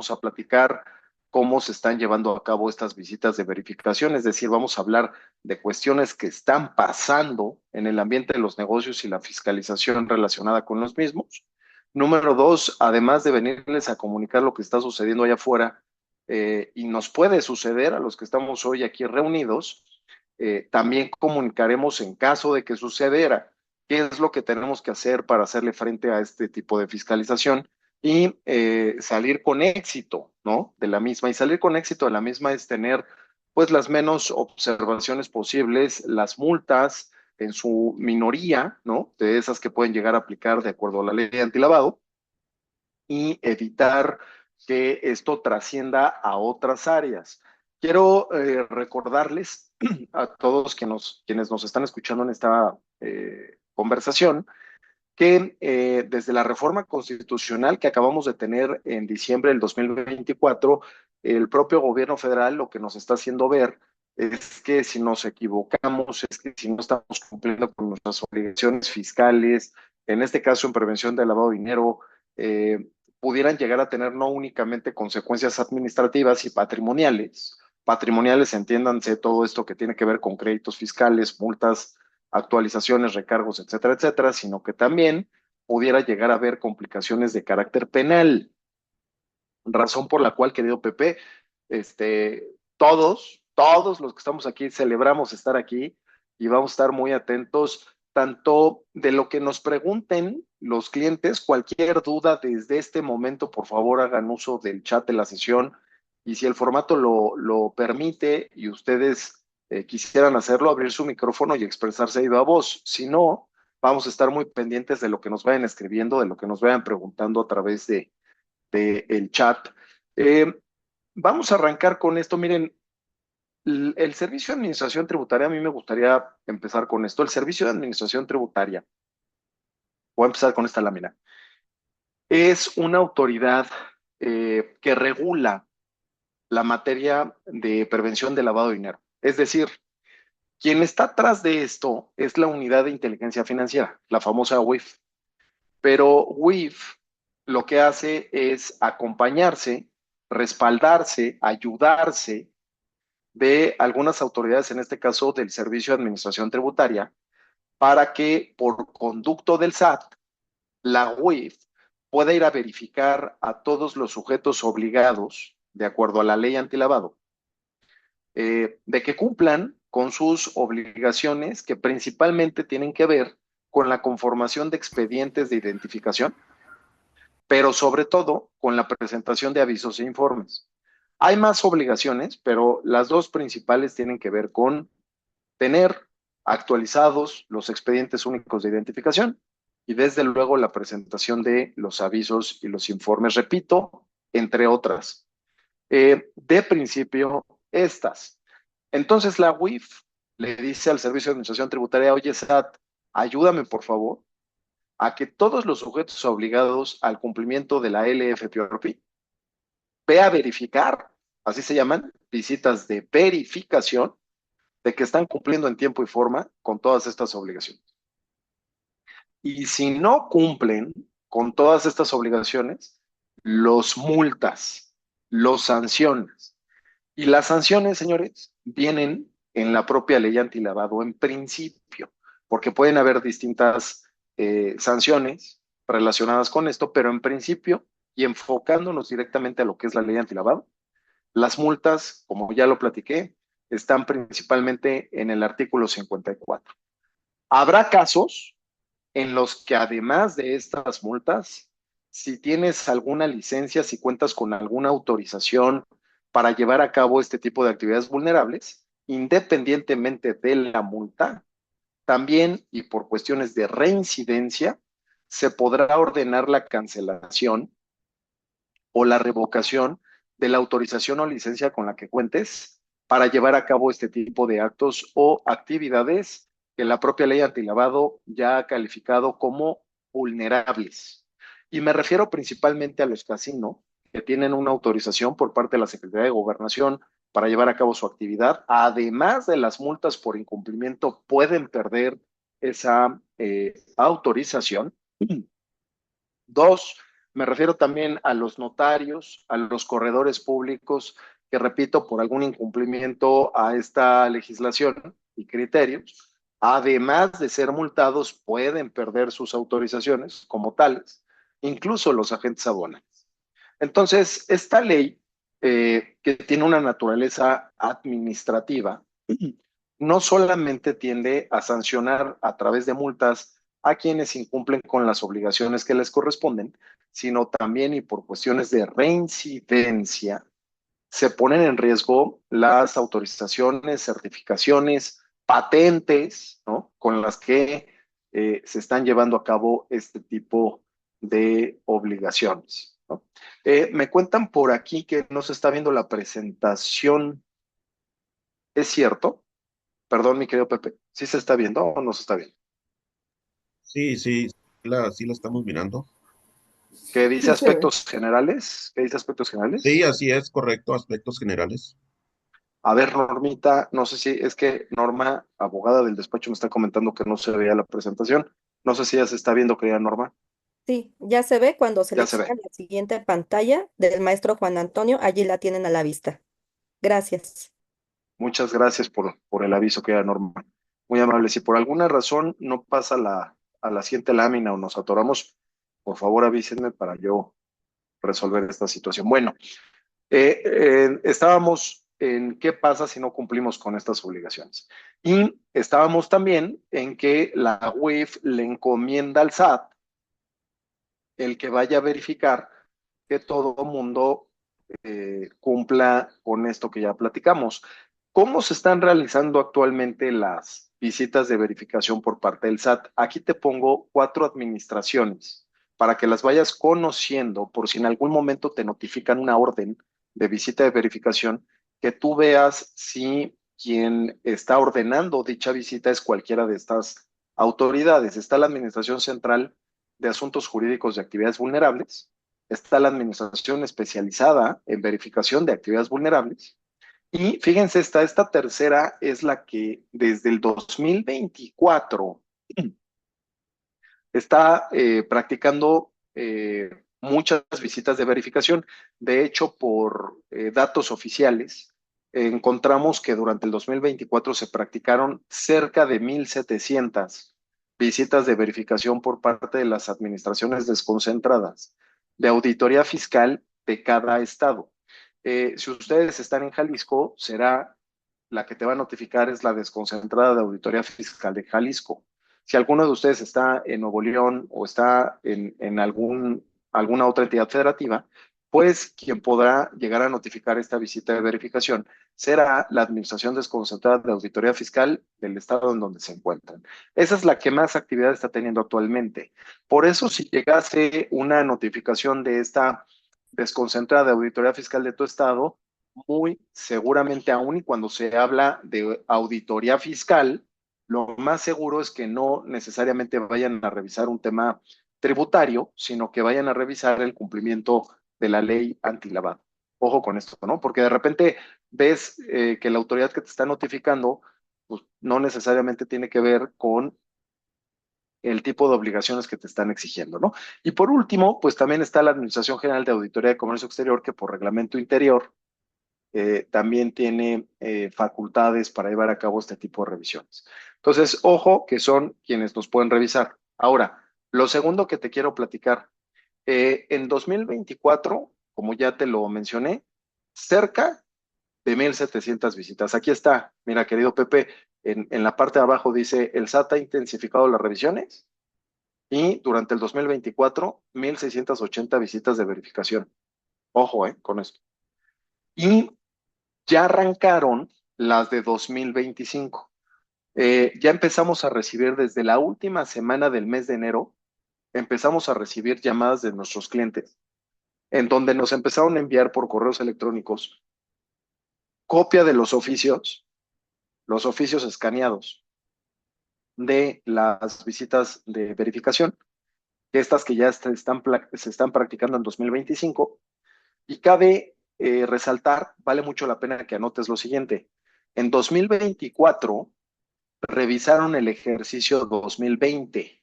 vamos a platicar cómo se están llevando a cabo estas visitas de verificación, es decir, vamos a hablar de cuestiones que están pasando en el ambiente de los negocios y la fiscalización relacionada con los mismos. Número dos, además de venirles a comunicar lo que está sucediendo allá afuera, y nos puede suceder a los que estamos hoy aquí reunidos, también comunicaremos en caso de que sucediera qué es lo que tenemos que hacer para hacerle frente a este tipo de fiscalización y salir con éxito, ¿no? De la misma. Y salir con éxito de la misma es tener, pues, las menos observaciones posibles, las multas en su minoría, ¿no? De esas que pueden llegar a aplicar de acuerdo a la ley antilavado y evitar que esto trascienda a otras áreas. Quiero recordarles a todos quienes nos están escuchando en esta conversación que desde la reforma constitucional que acabamos de tener en diciembre del 2024, el propio gobierno federal lo que nos está haciendo ver es que si nos equivocamos, es que si no estamos cumpliendo con nuestras obligaciones fiscales, en este caso en prevención del lavado de dinero, pudieran llegar a tener no únicamente consecuencias administrativas y patrimoniales. Patrimoniales, entiéndanse todo esto que tiene que ver con créditos fiscales, multas, actualizaciones, recargos, etcétera, etcétera, sino que también pudiera llegar a haber complicaciones de carácter penal. Razón por la cual, querido Pepe, todos los que estamos aquí celebramos estar aquí y vamos a estar muy atentos tanto de lo que nos pregunten los clientes, cualquier duda desde este momento, por favor hagan uso del chat de la sesión y si el formato lo permite y ustedes quisieran hacerlo, abrir su micrófono y expresarse de viva voz. Si no, vamos a estar muy pendientes de lo que nos vayan escribiendo, de lo que nos vayan preguntando a través el chat. Eh, Vamos a arrancar con esto. Miren, el Servicio de Administración Tributaria, a mí me gustaría empezar con esto. El Servicio de Administración Tributaria, voy a empezar con esta lámina, es una autoridad que regula la materia de prevención de lavado de dinero. Es decir, quien está atrás de esto es la Unidad de Inteligencia Financiera, la famosa UIF. Pero WIF lo que hace es acompañarse, respaldarse, ayudarse de algunas autoridades, en este caso del Servicio de Administración Tributaria, para que por conducto del SAT, la UIF pueda ir a verificar a todos los sujetos obligados, de acuerdo a la ley antilavado, de que cumplan con sus obligaciones que principalmente tienen que ver con la conformación de expedientes de identificación, pero sobre todo con la presentación de avisos e informes. Hay más obligaciones, pero las dos principales tienen que ver con tener actualizados los expedientes únicos de identificación y desde luego la presentación de los avisos y los informes, repito, entre otras. De principio, estas. Entonces la UIF le dice al Servicio de Administración Tributaria, oye SAT, ayúdame por favor a que todos los sujetos obligados al cumplimiento de la LFPORP ve a verificar, así se llaman, visitas de verificación de que están cumpliendo en tiempo y forma con todas estas obligaciones. Y si no cumplen con todas estas obligaciones, los multas, los sanciones. Y las sanciones, señores, vienen en la propia ley antilavado en principio, porque pueden haber distintas sanciones relacionadas con esto, pero en principio, y enfocándonos directamente a lo que es la ley antilavado, las multas, como ya lo platiqué, están principalmente en el artículo 54. Habrá casos en los que además de estas multas, si tienes alguna licencia, si cuentas con alguna autorización para llevar a cabo este tipo de actividades vulnerables, independientemente de la multa, también y por cuestiones de reincidencia, se podrá ordenar la cancelación o la revocación de la autorización o licencia con la que cuentes para llevar a cabo este tipo de actos o actividades que la propia ley antilavado ya ha calificado como vulnerables. Y me refiero principalmente a los casinos que tienen una autorización por parte de la Secretaría de Gobernación para llevar a cabo su actividad. Además de las multas por incumplimiento, pueden perder esa autorización. Dos, Me refiero también a los notarios, a los corredores públicos que, repito, por algún incumplimiento a esta legislación y criterios, además de ser multados, pueden perder sus autorizaciones como tales, incluso los agentes aduanales. Entonces, esta ley, que tiene una naturaleza administrativa, no solamente tiende a sancionar a través de multas a quienes incumplen con las obligaciones que les corresponden, sino también y por cuestiones de reincidencia, se ponen en riesgo las autorizaciones, certificaciones, patentes, ¿no? Con las que se están llevando a cabo este tipo de obligaciones, ¿no? Me cuentan por aquí que no se está viendo la presentación. ¿Es cierto? Perdón, mi querido Pepe. ¿Sí se está viendo o no se está viendo? Sí, sí, sí la estamos mirando. ¿Qué dice Sí se ve. aspectos generales? ¿Qué dice aspectos Sí, generales? así es, correcto, aspectos generales. A ver, Normita, no sé si es que Norma, abogada del despacho, me está comentando que no se veía la presentación. No sé si ya se está viendo, querida Norma. Sí, ya se ve cuando Ya se ve. seleccionan la siguiente pantalla del maestro Juan Antonio, allí la tienen a la vista. Gracias. Muchas gracias por el aviso, querida Norma. Muy amable. Si por alguna razón no pasa a la siguiente lámina o nos atoramos, por favor avísenme para yo resolver esta situación. Bueno, estábamos en qué pasa si no cumplimos con estas obligaciones. Y estábamos también en que la UIF le encomienda al SAT el que vaya a verificar que todo mundo cumpla con esto que ya platicamos. ¿Cómo se están realizando actualmente las visitas de verificación por parte del SAT? Aquí te pongo 4 administraciones para que las vayas conociendo por si en algún momento te notifican una orden de visita de verificación, que tú veas si quien está ordenando dicha visita es cualquiera de estas autoridades. Está la Administración Central de Asuntos Jurídicos de Actividades Vulnerables, está la Administración Especializada en Verificación de Actividades Vulnerables, y fíjense, esta tercera es la que desde el 2024 está practicando muchas visitas de verificación. De hecho, por datos oficiales, encontramos que durante el 2024 se practicaron cerca de 1,700 visitas de verificación por parte de las administraciones desconcentradas de auditoría fiscal de cada estado. Si ustedes están en Jalisco, será la que te va a notificar es la desconcentrada de auditoría fiscal de Jalisco. Si alguno de ustedes está en Nuevo León o está en alguna otra entidad federativa, pues quien podrá llegar a notificar esta visita de verificación será la Administración Desconcentrada de Auditoría Fiscal del estado en donde se encuentran. Esa es la que más actividad está teniendo actualmente. Por eso, si llegase una notificación de esta desconcentrada de Auditoría Fiscal de tu estado, muy seguramente, aún y cuando se habla de auditoría fiscal, lo más seguro es que no necesariamente vayan a revisar un tema tributario, sino que vayan a revisar el cumplimiento de la ley antilavado. Ojo con esto, ¿no? Porque de repente ves que la autoridad que te está notificando, pues no necesariamente tiene que ver con el tipo de obligaciones que te están exigiendo, ¿no? Y por último, pues también está la Administración General de Auditoría de Comercio Exterior, que por reglamento interior también tiene facultades para llevar a cabo este tipo de revisiones. Entonces, ojo que son quienes nos pueden revisar. Ahora, lo segundo que te quiero platicar, en 2024, como ya te lo mencioné, cerca de 1,700 visitas. Aquí está, mira, querido Pepe, en la parte de abajo dice, el SAT ha intensificado las revisiones y durante el 2024, 1,680 visitas de verificación. Ojo, con esto. Y ya arrancaron las de 2025. Ya empezamos a recibir desde la última semana del mes de enero, empezamos a recibir llamadas de nuestros clientes, en donde nos empezaron a enviar por correos electrónicos copia de los oficios escaneados de las visitas de verificación, estas que ya se están practicando en 2025. Y cabe resaltar, vale mucho la pena que anotes lo siguiente. En 2024 revisaron el ejercicio 2020,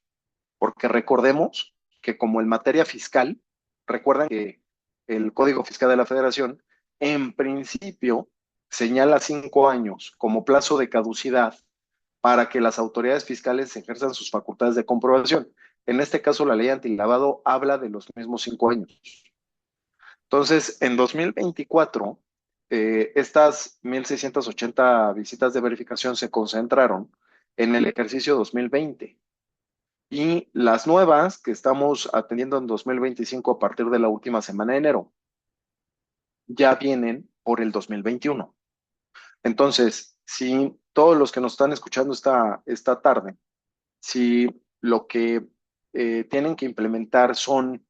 porque recordemos que como en materia fiscal recuerdan que el Código Fiscal de la Federación, en principio, señala 5 años como plazo de caducidad para que las autoridades fiscales ejerzan sus facultades de comprobación. En este caso, la ley antilavado habla de los mismos 5 años. Entonces, en 2024, estas 1,680 visitas de verificación se concentraron en el ejercicio 2020 y las nuevas que estamos atendiendo en 2025 a partir de la última semana de enero ya vienen por el 2021. Entonces, si todos los que nos están escuchando esta tarde, si lo que tienen que implementar son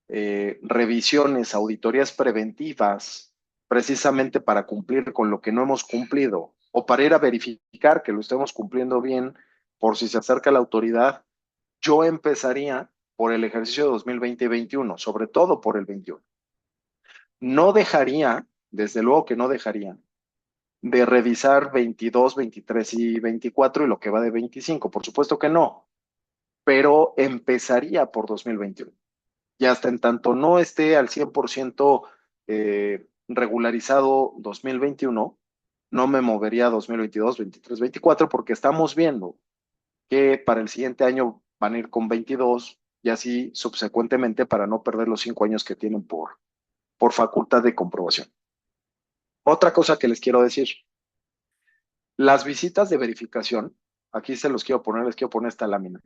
revisiones, auditorías preventivas, precisamente para cumplir con lo que no hemos cumplido o para ir a verificar que lo estemos cumpliendo bien por si se acerca la autoridad, yo empezaría por el ejercicio 2020 y 21, sobre todo por el 21. No dejaría, desde luego que no dejaría, de revisar 22, 23 y 24 y lo que va de 25. Por supuesto que no, pero empezaría por 2021. Y hasta en tanto no esté al 100% regularizado 2021, no me movería a 2022, 23, 24, porque estamos viendo que para el siguiente año van a ir con 22 y así subsecuentemente para no perder los 5 años que tienen por facultad de comprobación. Otra cosa que les quiero decir, las visitas de verificación, aquí se los quiero poner, les quiero poner esta lámina.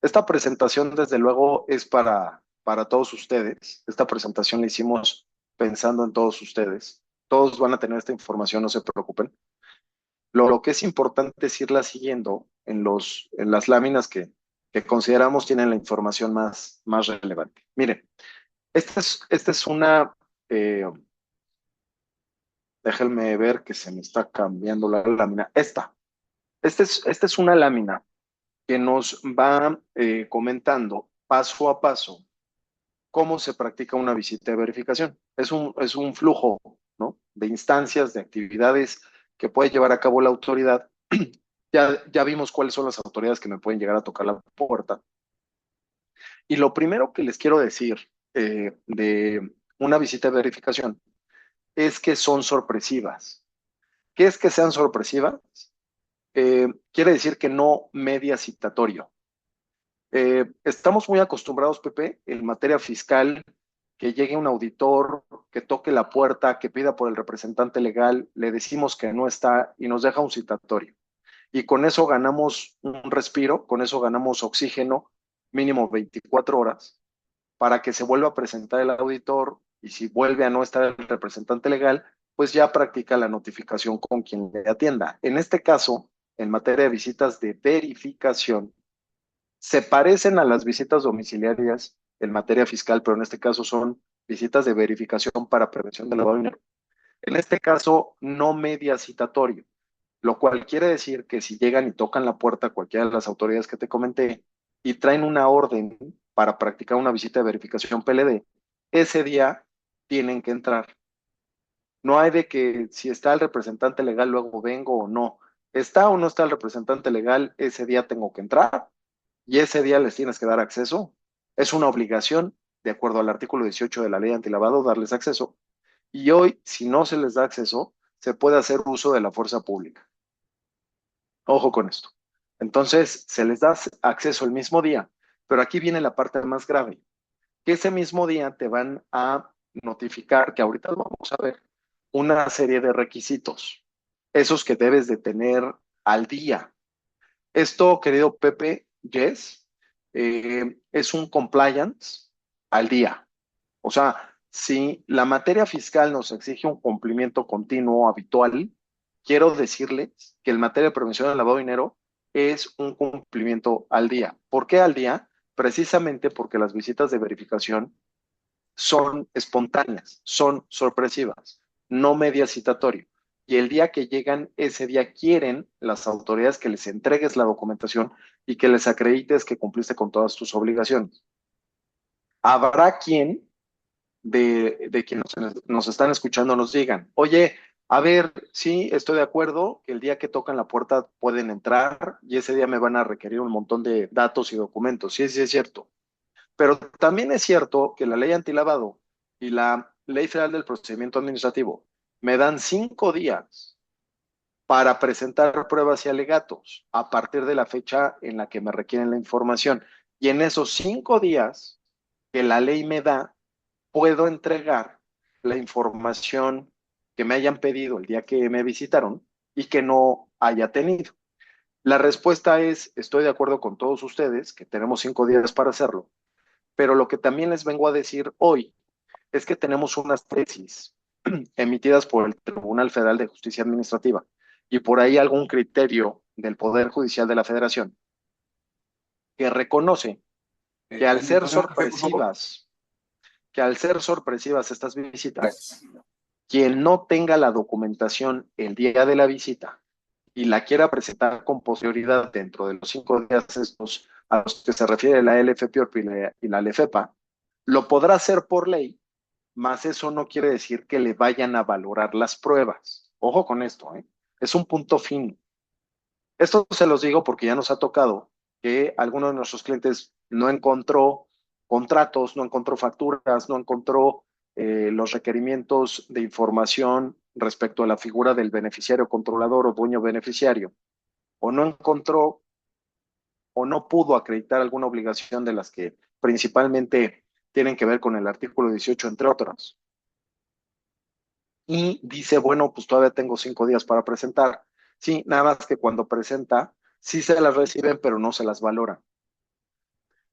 Esta presentación, desde luego, es para todos ustedes. Esta presentación la hicimos pensando en todos ustedes. Todos van a tener esta información, no se preocupen. Lo que es importante es irla siguiendo en las láminas que consideramos tienen la información más relevante. Miren, esta es una, déjenme ver que se me está cambiando la lámina. Esta es una lámina que nos va comentando paso a paso cómo se practica una visita de verificación. Es un flujo, ¿no?, de instancias, de actividades que puede llevar a cabo la autoridad. Ya vimos cuáles son las autoridades que me pueden llegar a tocar la puerta. Y lo primero que les quiero decir de una visita de verificación es que son sorpresivas. ¿Qué es que sean sorpresivas? Quiere decir que no media citatorio. Estamos muy acostumbrados, Pepe, en materia fiscal, que llegue un auditor, que toque la puerta, que pida por el representante legal, le decimos que no está y nos deja un citatorio. Y con eso ganamos un respiro, con eso ganamos oxígeno, mínimo 24 horas, para que se vuelva a presentar el auditor y si vuelve a no estar el representante legal, pues ya practica la notificación con quien le atienda. En este caso, en materia de visitas de verificación, se parecen a las visitas domiciliarias en materia fiscal, pero en este caso son visitas de verificación para prevención del lavado de dinero. En este caso, no media citatorio, lo cual quiere decir que si llegan y tocan la puerta cualquiera de las autoridades que te comenté y traen una orden para practicar una visita de verificación PLD, ese día tienen que entrar. No hay de que si está el representante legal luego vengo o no. Está o no está el representante legal, ese día tengo que entrar y ese día les tienes que dar acceso. Es una obligación, de acuerdo al artículo 18 de la ley antilavado, darles acceso. Y hoy, si no se les da acceso, se puede hacer uso de la fuerza pública. Ojo con esto. Entonces, se les da acceso el mismo día, pero aquí viene la parte más grave, que ese mismo día te van a notificar, que ahorita lo vamos a ver, una serie de requisitos, esos que debes de tener al día. Esto, querido Pepe, Jess, es un compliance al día. O sea, si la materia fiscal nos exige un cumplimiento continuo, habitual, quiero decirles que en materia de prevención del lavado de dinero es un cumplimiento al día. ¿Por qué al día? Precisamente porque las visitas de verificación son espontáneas, son sorpresivas, no media citatorio. Y el día que llegan, ese día quieren las autoridades que les entregues la documentación y que les acredites que cumpliste con todas tus obligaciones. Habrá quien de quienes nos están escuchando nos digan, oye, a ver, sí, estoy de acuerdo que el día que tocan la puerta pueden entrar y ese día me van a requerir un montón de datos y documentos. Sí, sí, es cierto. Pero también es cierto que la ley antilavado y la ley federal del procedimiento administrativo me dan 5 días para presentar pruebas y alegatos a partir de la fecha en la que me requieren la información. Y en esos 5 días que la ley me da, puedo entregar la información que me hayan pedido el día que me visitaron y que no haya tenido. La respuesta es, estoy de acuerdo con todos ustedes, que tenemos 5 días para hacerlo, pero lo que también les vengo a decir hoy es que tenemos unas tesis emitidas por el Tribunal Federal de Justicia Administrativa y por ahí algún criterio del Poder Judicial de la Federación que reconoce que al ser Antonio, café, por favor. sorpresivas estas visitas, quien no tenga la documentación el día de la visita y la quiera presentar con posterioridad dentro de los 5 días estos a los que se refiere la LFPORP y la LFEPA, lo podrá hacer por ley, mas eso no quiere decir que le vayan a valorar las pruebas. Ojo con esto, ¿eh? Es un punto fino. Esto se los digo porque ya nos ha tocado que alguno de nuestros clientes no encontró contratos, no encontró facturas, no encontró los requerimientos de información respecto a la figura del beneficiario controlador o dueño beneficiario, o no encontró o no pudo acreditar alguna obligación de las que principalmente tienen que ver con el artículo 18, entre otras. Y dice, bueno, pues todavía tengo 5 días para presentar. Sí, nada más que cuando presenta, sí se las reciben, pero no se las valoran.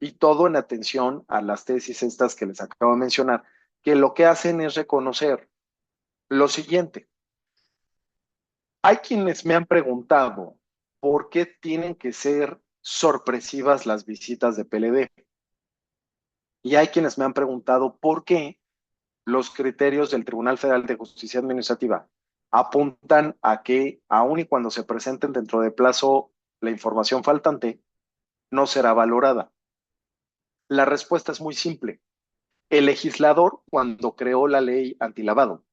Y todo en atención a las tesis estas que les acabo de mencionar, que lo que hacen es reconocer lo siguiente. Hay quienes me han preguntado por qué tienen que ser sorpresivas las visitas de PLD. Y hay quienes me han preguntado por qué los criterios del Tribunal Federal de Justicia Administrativa apuntan a que, aun y cuando se presenten dentro de plazo la información faltante, no será valorada. La respuesta es muy simple. El legislador, cuando creó la ley antilavado,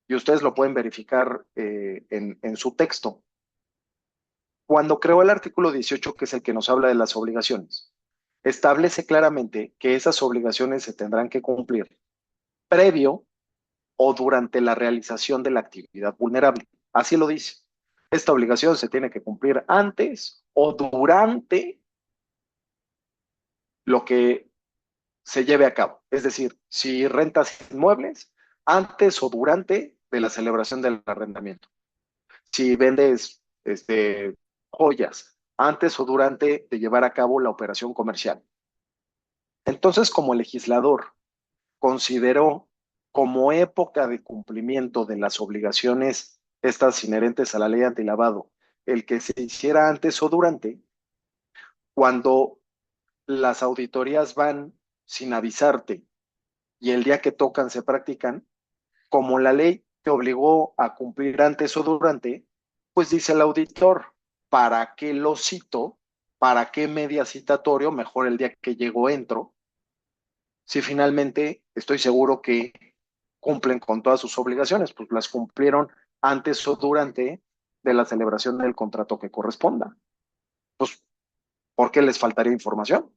y ustedes lo pueden verificar en su texto, cuando creó el artículo 18, que es el que nos habla de las obligaciones, establece claramente que esas obligaciones se tendrán que cumplir previo o durante la realización de la actividad vulnerable. Así lo dice. Esta obligación se tiene que cumplir antes o durante lo que se lleve a cabo. Es decir, si rentas inmuebles, antes o durante de la celebración del arrendamiento. Si vendes joyas, antes o durante de llevar a cabo la operación comercial. Entonces, como legislador consideró como época de cumplimiento de las obligaciones estas inherentes a la ley antilavado, el que se hiciera antes o durante, cuando las auditorías van sin avisarte y el día que tocan se practican, como la ley te obligó a cumplir antes o durante, pues dice el auditor, ¿para qué lo cito? ¿Para qué media citatorio? Mejor el día que llego entro. Si finalmente estoy seguro que cumplen con todas sus obligaciones, pues las cumplieron antes o durante de la celebración del contrato que corresponda. Pues, ¿por qué les faltaría información?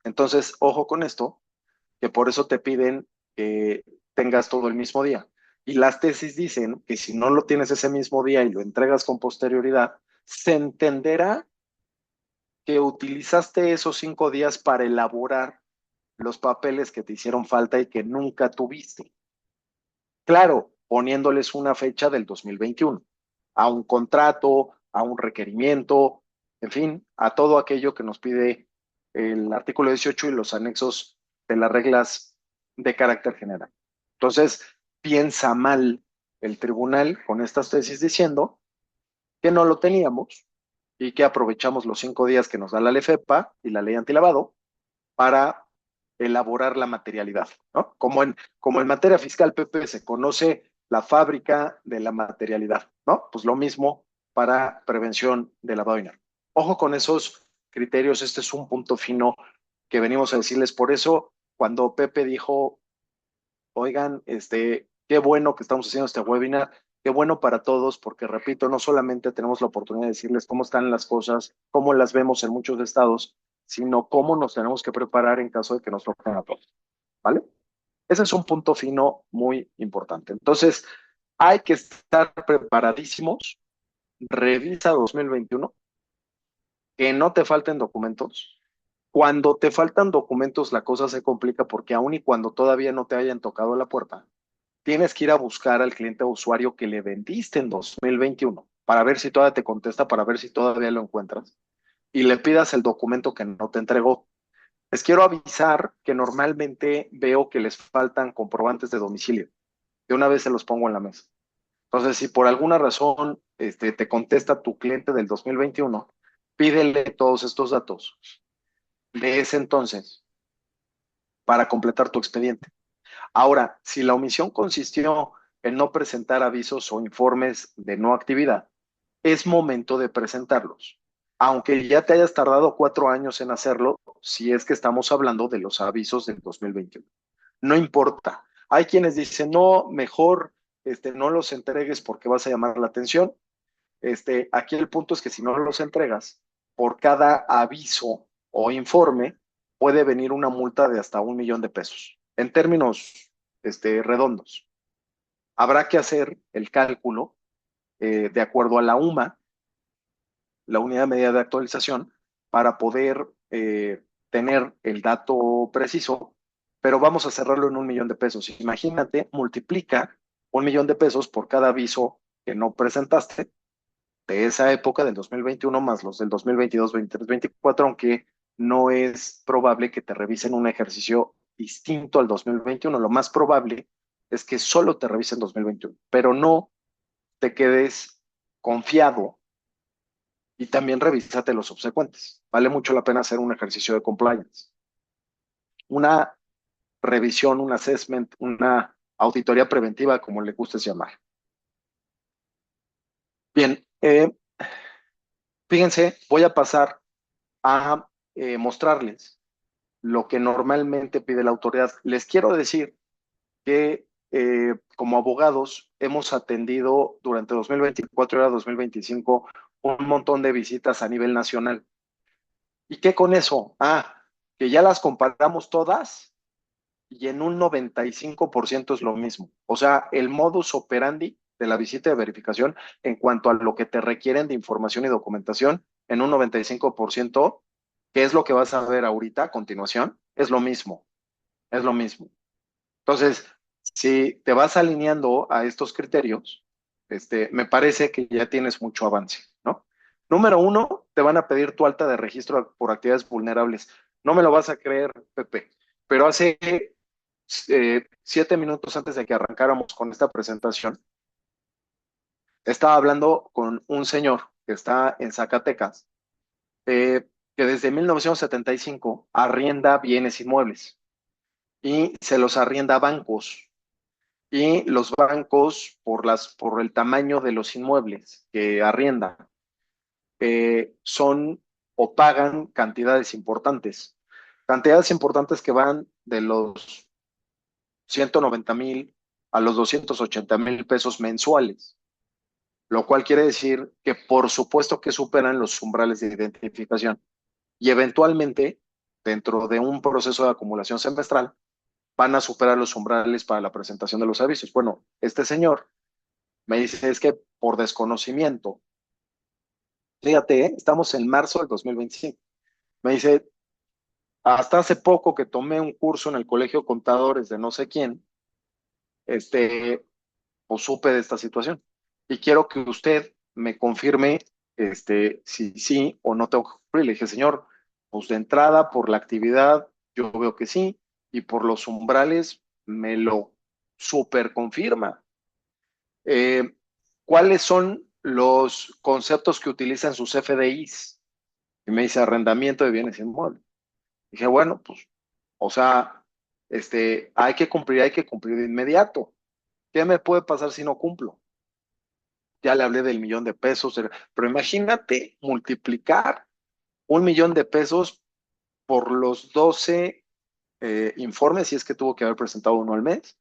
Entonces, ojo con esto, que por eso te piden que tengas todo el mismo día. Y las tesis dicen que si no lo tienes ese mismo día y lo entregas con posterioridad, se entenderá que utilizaste esos 5 días para elaborar los papeles que te hicieron falta y que nunca tuviste. Claro, poniéndoles una fecha del 2021, a un contrato, a un requerimiento, en fin, a todo aquello que nos pide el artículo 18 y los anexos de las reglas de carácter general. Entonces, piensa mal el tribunal con estas tesis diciendo que no lo teníamos y que aprovechamos los 5 días que nos da la LFEPA y la ley antilavado para elaborar la materialidad, ¿no? Como en materia fiscal, Pepe, se conoce la fábrica de la materialidad, ¿no? Pues lo mismo para prevención de lavado de dinero. Ojo con esos criterios, este es un punto fino que venimos a decirles. Por eso, cuando Pepe dijo, oigan, qué bueno que estamos haciendo este webinar, qué bueno para todos, porque repito, no solamente tenemos la oportunidad de decirles cómo están las cosas, cómo las vemos en muchos estados, sino cómo nos tenemos que preparar en caso de que nos toquen a todos, ¿vale? Ese es un punto fino muy importante. Entonces, hay que estar preparadísimos. Revisa 2021, que no te falten documentos. Cuando te faltan documentos, la cosa se complica porque aun y cuando todavía no te hayan tocado la puerta, tienes que ir a buscar al cliente o usuario que le vendiste en 2021 para ver si todavía te contesta, para ver si todavía lo encuentras y le pidas el documento que no te entregó. Les quiero avisar que normalmente veo que les faltan comprobantes de domicilio. De una vez se los pongo en la mesa. Entonces, si por alguna razón te contesta tu cliente del 2021, pídele todos estos datos de ese entonces para completar tu expediente. Ahora, si la omisión consistió en no presentar avisos o informes de no actividad, es momento de presentarlos. Aunque ya te hayas tardado 4 años en hacerlo, si es que estamos hablando de los avisos del 2021. No importa. Hay quienes dicen, no, mejor no los entregues porque vas a llamar la atención. Aquí el punto es que si no los entregas, por cada aviso o informe puede venir una multa de hasta 1 millón de pesos. En términos redondos, habrá que hacer el cálculo de acuerdo a la UMA, la unidad de medida de actualización, para poder tener el dato preciso, pero vamos a cerrarlo en 1 millón de pesos. Imagínate, multiplica 1 millón de pesos por cada aviso que no presentaste de esa época del 2021 más los del 2022, 23, 24, aunque no es probable que te revisen un ejercicio distinto al 2021. Lo más probable es que solo te revisen 2021, pero no te quedes confiado y también revísate los subsecuentes. Vale mucho la pena hacer un ejercicio de compliance. Una revisión, un assessment, una auditoría preventiva, como le gustes llamar. Bien, fíjense, voy a pasar a mostrarles lo que normalmente pide la autoridad. Les quiero decir que como abogados hemos atendido durante 2024 y 2025 un montón de visitas a nivel nacional. ¿Y qué con eso? Que ya las comparamos todas y en un 95% es lo mismo. O sea, el modus operandi de la visita de verificación en cuanto a lo que te requieren de información y documentación, en un 95%, que es lo que vas a ver ahorita a continuación, es lo mismo, es lo mismo. Entonces, si te vas alineando a estos criterios, me parece que ya tienes mucho avance, ¿no? Número uno, te van a pedir tu alta de registro por actividades vulnerables. No me lo vas a creer, Pepe, pero hace 7 minutos antes de que arrancáramos con esta presentación, estaba hablando con un señor que está en Zacatecas, que desde 1975 arrienda bienes inmuebles y se los arrienda a bancos. Y los bancos, por el tamaño de los inmuebles que arriendan, son o pagan cantidades importantes. Cantidades importantes que van de los 190,000 a los 280,000 pesos mensuales, lo cual quiere decir que por supuesto que superan los umbrales de identificación y eventualmente, dentro de un proceso de acumulación semestral, van a superar los umbrales para la presentación de los avisos. Bueno, este señor me dice, es que por desconocimiento, fíjate, estamos en marzo del 2025. Me dice, hasta hace poco que tomé un curso en el Colegio de Contadores de no sé quién, pues supe de esta situación. Y quiero que usted me confirme si sí o no tengo que cumplir. Le dije, señor, pues de entrada, por la actividad, yo veo que sí, y por los umbrales me lo super confirma. ¿Cuáles son los conceptos que utilizan sus FDIs? Y me dice arrendamiento de bienes inmuebles. Dije, bueno, pues, o sea, hay que cumplir de inmediato. ¿Qué me puede pasar si no cumplo? Ya le hablé del 1 millón de pesos, pero imagínate multiplicar 1 millón de pesos por los 12 informes, si es que tuvo que haber presentado uno al mes,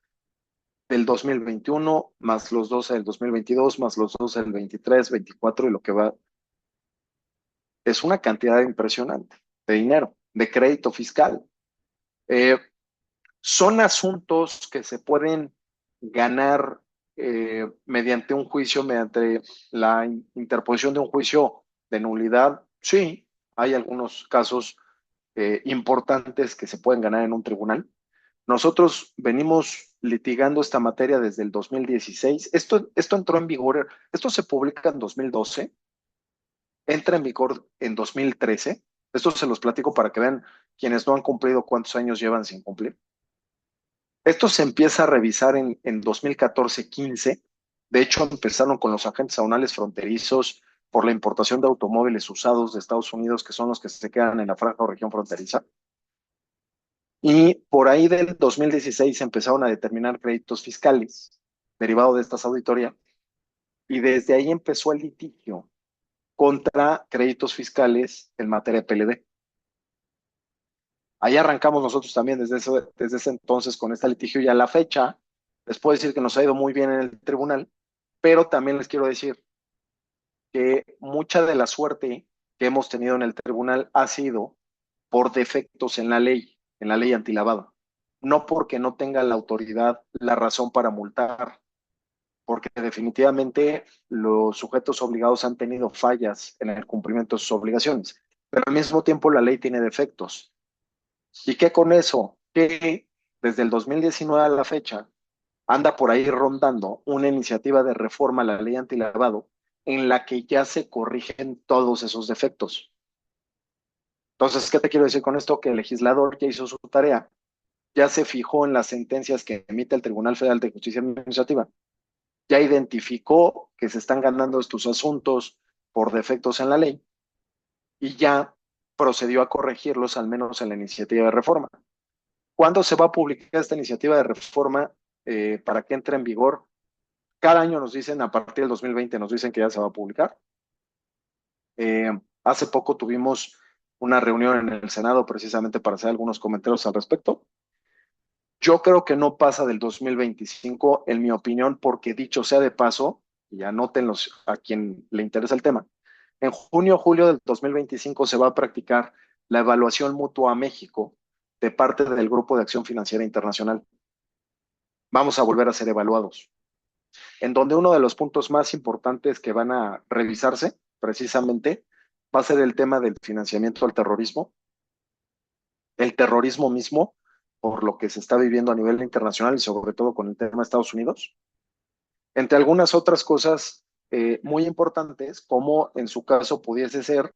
del 2021, más los 12 del 2022, más los 12 del 23, 24 y lo que va. Es una cantidad impresionante. de dinero, de crédito fiscal. Eh, Son asuntos que se pueden ganar mediante un juicio, mediante la interposición de un juicio de nulidad. Sí, hay algunos casos importantes que se pueden ganar en un tribunal. Nosotros venimos litigando esta materia desde el 2016. Esto entró en vigor, esto se publica en 2012, entra en vigor en 2013. Esto se los platico para que vean quienes no han cumplido cuántos años llevan sin cumplir. Esto se empieza a revisar en 2014-15. De hecho, empezaron con los agentes aduanales fronterizos por la importación de automóviles usados de Estados Unidos, que son los que se quedan en la franja o región fronteriza. Y por ahí del 2016 se empezaron a determinar créditos fiscales derivados de estas auditorías. Y desde ahí empezó el litigio contra créditos fiscales en materia de PLD. Ahí arrancamos nosotros también desde ese entonces con este litigio y a la fecha les puedo decir que nos ha ido muy bien en el tribunal, pero también les quiero decir que mucha de la suerte que hemos tenido en el tribunal ha sido por defectos en la ley antilavado, no porque no tenga la autoridad la razón para multar, porque definitivamente los sujetos obligados han tenido fallas en el cumplimiento de sus obligaciones, pero al mismo tiempo la ley tiene defectos. ¿Y qué con eso? Que desde el 2019 a la fecha anda por ahí rondando una iniciativa de reforma a la ley antilavado en la que ya se corrigen todos esos defectos. Entonces, ¿qué te quiero decir con esto? Que el legislador ya hizo su tarea, ya se fijó en las sentencias que emite el Tribunal Federal de Justicia Administrativa, ya identificó que se están ganando estos asuntos por defectos en la ley y ya procedió a corregirlos, al menos en la iniciativa de reforma. ¿Cuándo se va a publicar esta iniciativa de reforma para que entre en vigor? Cada año nos dicen, a partir del 2020 nos dicen que ya se va a publicar. Hace poco tuvimos una reunión en el Senado precisamente para hacer algunos comentarios al respecto. Yo creo que no pasa del 2025, en mi opinión, porque dicho sea de paso, y anótenlos a quien le interesa el tema, en junio o julio del 2025 se va a practicar la evaluación mutua a México de parte del Grupo de Acción Financiera Internacional. Vamos a volver a ser evaluados, en donde uno de los puntos más importantes que van a revisarse precisamente va a ser el tema del financiamiento al terrorismo, el terrorismo mismo, por lo que se está viviendo a nivel internacional y sobre todo con el tema de Estados Unidos, entre algunas otras cosas muy importantes, como en su caso pudiese ser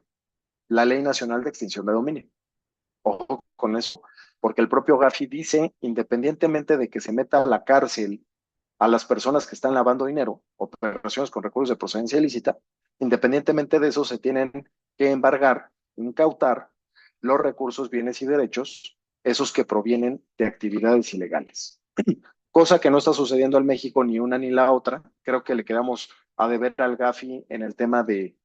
la Ley Nacional de Extinción de Dominio. Ojo con eso, porque el propio Gafi dice, independientemente de que se meta a la cárcel a las personas que están lavando dinero, operaciones con recursos de procedencia ilícita, independientemente de eso se tienen que embargar, incautar los recursos, bienes y derechos, esos que provienen de actividades ilegales. Cosa que no está sucediendo en México ni una ni la otra. Creo que le quedamos a deber al Gafi en el tema de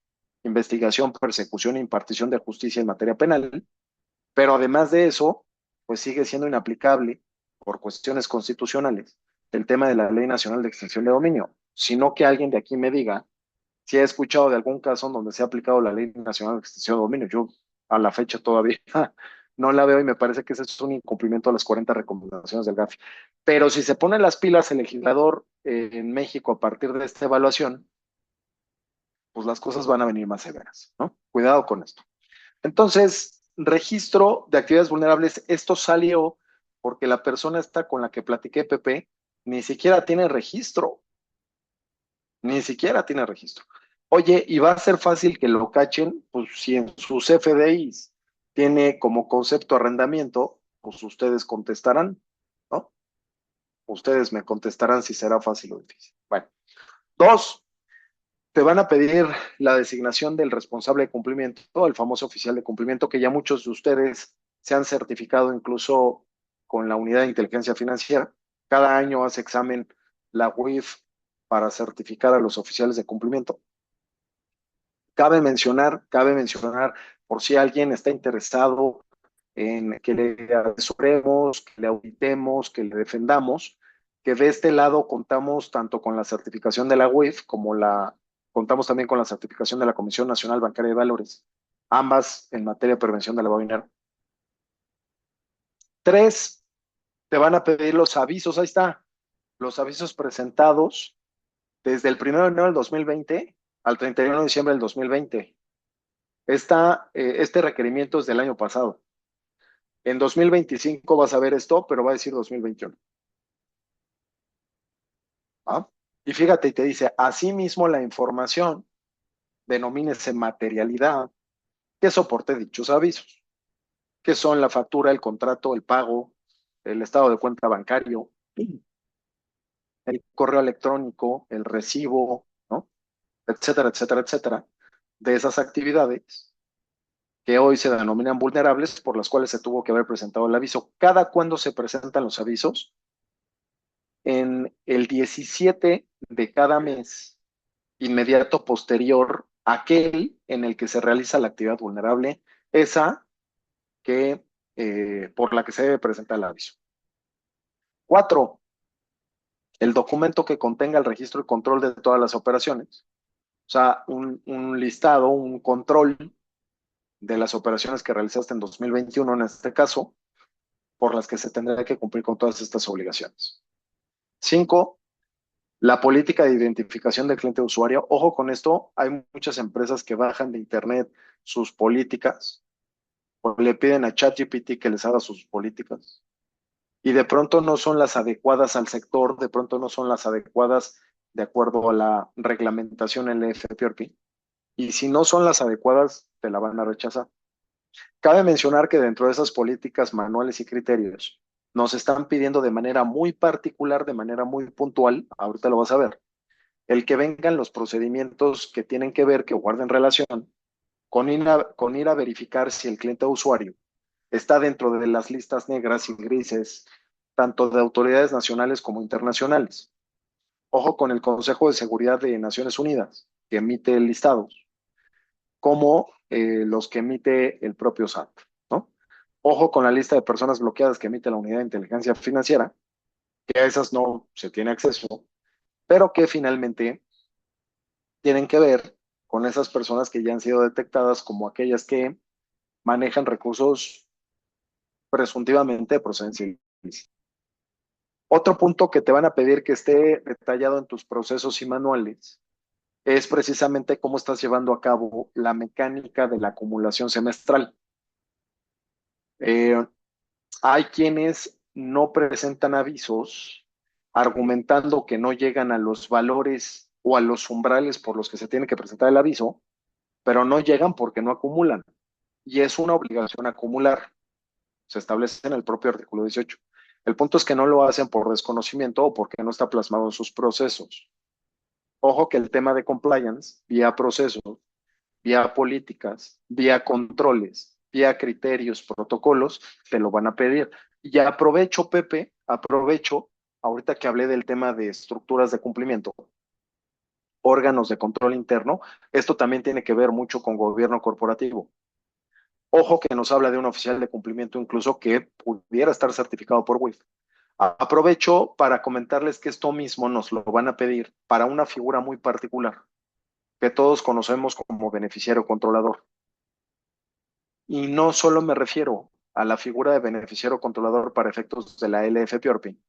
investigación, persecución e impartición de justicia en materia penal, pero además de eso, pues sigue siendo inaplicable por cuestiones constitucionales el tema de la Ley Nacional de Extinción de Dominio, sino que alguien de aquí me diga si ha escuchado de algún caso en donde se ha aplicado la Ley Nacional de Extinción de Dominio. Yo a la fecha todavía no la veo y me parece que ese es un incumplimiento a las 40 recomendaciones del GAFI. Pero si se pone las pilas el legislador en México a partir de esta evaluación, pues las cosas van a venir más severas, ¿no? Cuidado con esto. Entonces, registro de actividades vulnerables, esto salió porque la persona esta con la que platiqué, Pepe, ni siquiera tiene registro, ni siquiera tiene registro. Oye, ¿y va a ser fácil que lo cachen? Pues si en sus FDIs tiene como concepto arrendamiento, pues ustedes contestarán, ¿no? Ustedes me contestarán si será fácil o difícil. Bueno, dos, te van a pedir la designación del responsable de cumplimiento, el famoso oficial de cumplimiento, que ya muchos de ustedes se han certificado incluso con la unidad de inteligencia financiera. Cada año hace examen la UIF para certificar a los oficiales de cumplimiento. Cabe mencionar, por si alguien está interesado en que le asesoremos, que le auditemos, que le defendamos, que de este lado contamos tanto con la certificación de la UIF como contamos también con la certificación de la Comisión Nacional Bancaria de Valores, ambas en materia de prevención de lavado de dinero. 3, te van a pedir los avisos, ahí está, los avisos presentados desde el 1 de enero del 2020 al 31 de diciembre del 2020. Este requerimiento es del año pasado. En 2025 vas a ver esto, pero va a decir 2021. ¿Ah? Y fíjate, y te dice, asimismo la información, denomínese materialidad, que soporte dichos avisos, que son la factura, el contrato, el pago, el estado de cuenta bancario, el correo electrónico, el recibo, ¿no? Etcétera, etcétera, etcétera, de esas actividades que hoy se denominan vulnerables por las cuales se tuvo que haber presentado el aviso. ¿Cada cuándo se presentan los avisos? En el 17 de cada mes inmediato posterior a aquel en el que se realiza la actividad vulnerable, esa que por la que se debe presentar el aviso. 4, el documento que contenga el registro y control de todas las operaciones. O sea, un listado, un control de las operaciones que realizaste en 2021, en este caso, por las que se tendrá que cumplir con todas estas obligaciones. 5, la política de identificación del cliente usuario. Ojo con esto, hay muchas empresas que bajan de internet sus políticas o le piden a ChatGPT que les haga sus políticas y de pronto no son las adecuadas al sector, de pronto no son las adecuadas de acuerdo a la reglamentación en el FPRP. Y si no son las adecuadas, te la van a rechazar. Cabe mencionar que dentro de esas políticas, manuales y criterios, nos están pidiendo de manera muy particular, de manera muy puntual, ahorita lo vas a ver, el que vengan los procedimientos que tienen que ver, que guarden relación con ir a verificar si el cliente o usuario está dentro de las listas negras y grises, tanto de autoridades nacionales como internacionales. Ojo con el Consejo de Seguridad de Naciones Unidas, que emite listados, como los que emite el propio SAT, ¿no? Ojo con la lista de personas bloqueadas que emite la Unidad de Inteligencia Financiera, que a esas no se tiene acceso, pero que finalmente tienen que ver con esas personas que ya han sido detectadas como aquellas que manejan recursos presuntivamente de procedencia ilícita. Otro punto que te van a pedir que esté detallado en tus procesos y manuales es precisamente cómo estás llevando a cabo la mecánica de la acumulación semestral. Eh, Hay quienes no presentan avisos argumentando que no llegan a los valores o a los umbrales por los que se tiene que presentar el aviso, pero no llegan porque no acumulan. Y es una obligación acumular. Se establece en el propio artículo 18. El punto es que no lo hacen por desconocimiento o porque no está plasmado en sus procesos. Ojo que el tema de compliance, vía procesos, vía políticas, vía controles, vía criterios, protocolos, te lo van a pedir. Y ya aprovecho, Pepe, ahorita que hablé del tema de estructuras de cumplimiento, órganos de control interno, esto también tiene que ver mucho con gobierno corporativo. Ojo que nos habla de un oficial de cumplimiento incluso que pudiera estar certificado por WIF. Aprovecho para comentarles que esto mismo nos lo van a pedir para una figura muy particular que todos conocemos como beneficiario controlador. Y no solo me refiero a la figura de beneficiario controlador para efectos de la LFPORPI,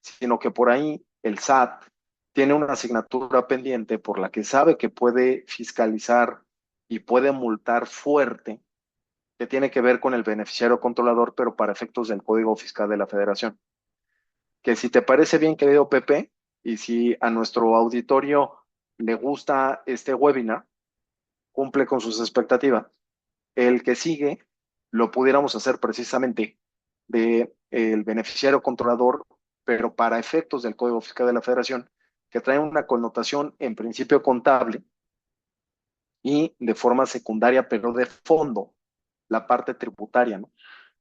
sino que por ahí el SAT tiene una asignatura pendiente por la que sabe que puede fiscalizar y puede multar fuerte, que tiene que ver con el beneficiario controlador, pero para efectos del Código Fiscal de la Federación. Que si te parece bien, querido Pepe, y si a nuestro auditorio le gusta este webinar, cumple con sus expectativas, el que sigue lo pudiéramos hacer precisamente de el beneficiario controlador, pero para efectos del Código Fiscal de la Federación, que trae una connotación en principio contable y de forma secundaria, pero de fondo, la parte tributaria, ¿no?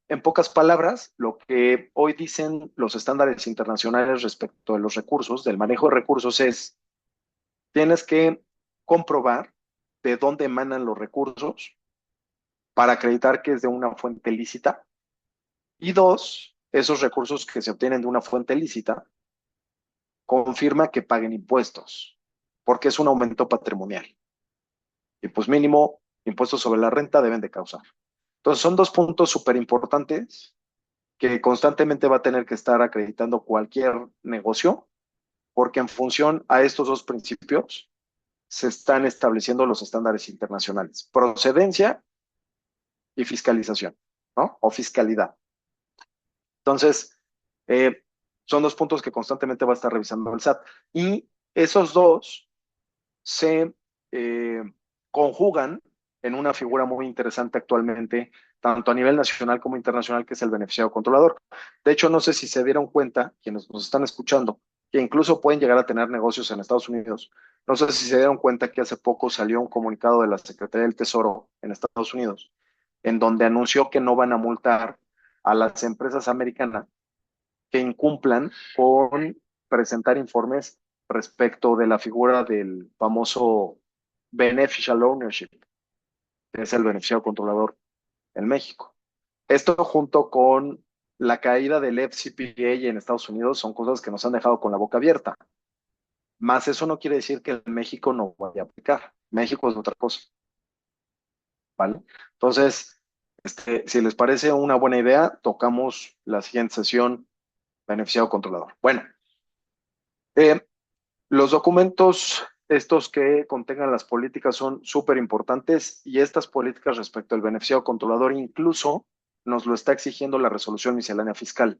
En pocas palabras, lo que hoy dicen los estándares internacionales respecto de los recursos, del manejo de recursos, es, tienes que comprobar de dónde emanan los recursos para acreditar que es de una fuente lícita. Y dos, esos recursos que se obtienen de una fuente lícita, confirma que paguen impuestos, porque es un aumento patrimonial. Y pues mínimo impuestos sobre la renta deben de causar. Entonces, son dos puntos súper importantes que constantemente va a tener que estar acreditando cualquier negocio, porque en función a estos dos principios se están estableciendo los estándares internacionales: procedencia y fiscalización, ¿no? O fiscalidad. Entonces, eh, son dos puntos que constantemente va a estar revisando el SAT. Y esos dos se eh, conjugan en una figura muy interesante actualmente, tanto a nivel nacional como internacional, que es el beneficiario controlador. De hecho, no sé si se dieron cuenta, quienes nos están escuchando, que incluso pueden llegar a tener negocios en Estados Unidos. No sé si se dieron cuenta que hace poco salió un comunicado de la Secretaría del Tesoro en Estados Unidos, en donde anunció que no van a multar a las empresas americanas que incumplan con presentar informes respecto de la figura del famoso beneficial ownership, que es el beneficiario controlador en México. Esto junto con la caída del FCPA en Estados Unidos son cosas que nos han dejado con la boca abierta. Más eso no quiere decir que en México no vaya a aplicar. México es otra cosa, ¿vale? Entonces, si les parece una buena idea, tocamos la siguiente sesión, beneficiario controlador. Bueno, eh, los documentos, estos que contengan las políticas, son súper importantes, y estas políticas respecto al beneficiario controlador incluso nos lo está exigiendo la resolución miscelánea fiscal.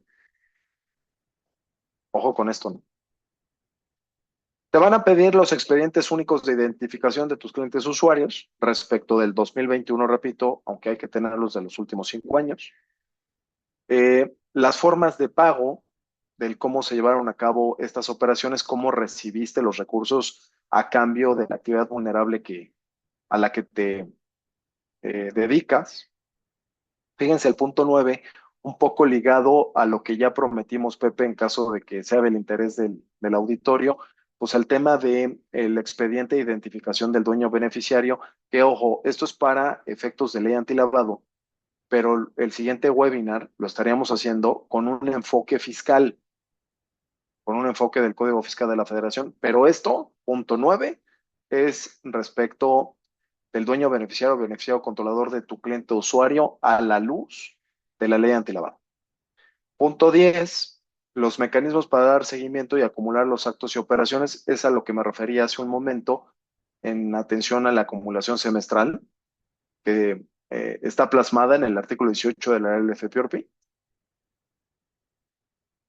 Ojo con esto, ¿no? Te van a pedir los expedientes únicos de identificación de tus clientes usuarios respecto del 2021, repito, aunque hay que tenerlos de los últimos 5 años. Las formas de pago del cómo se llevaron a cabo estas operaciones, cómo recibiste los recursos a cambio de la actividad vulnerable a la que te dedicas. Fíjense el punto 9, un poco ligado a lo que ya prometimos, Pepe, en caso de que sea del interés del auditorio, pues el tema del expediente de identificación del dueño beneficiario, que ojo, esto es para efectos de ley antilavado, pero el siguiente webinar lo estaríamos haciendo con un enfoque fiscal, con un enfoque del Código Fiscal de la Federación. Pero esto, punto 9, es respecto del dueño beneficiario o beneficiario controlador de tu cliente usuario a la luz de la ley antilavado. Punto 10, los mecanismos para dar seguimiento y acumular los actos y operaciones, es a lo que me refería hace un momento en atención a la acumulación semestral, que está plasmada en el artículo 18 de la LFPORPI.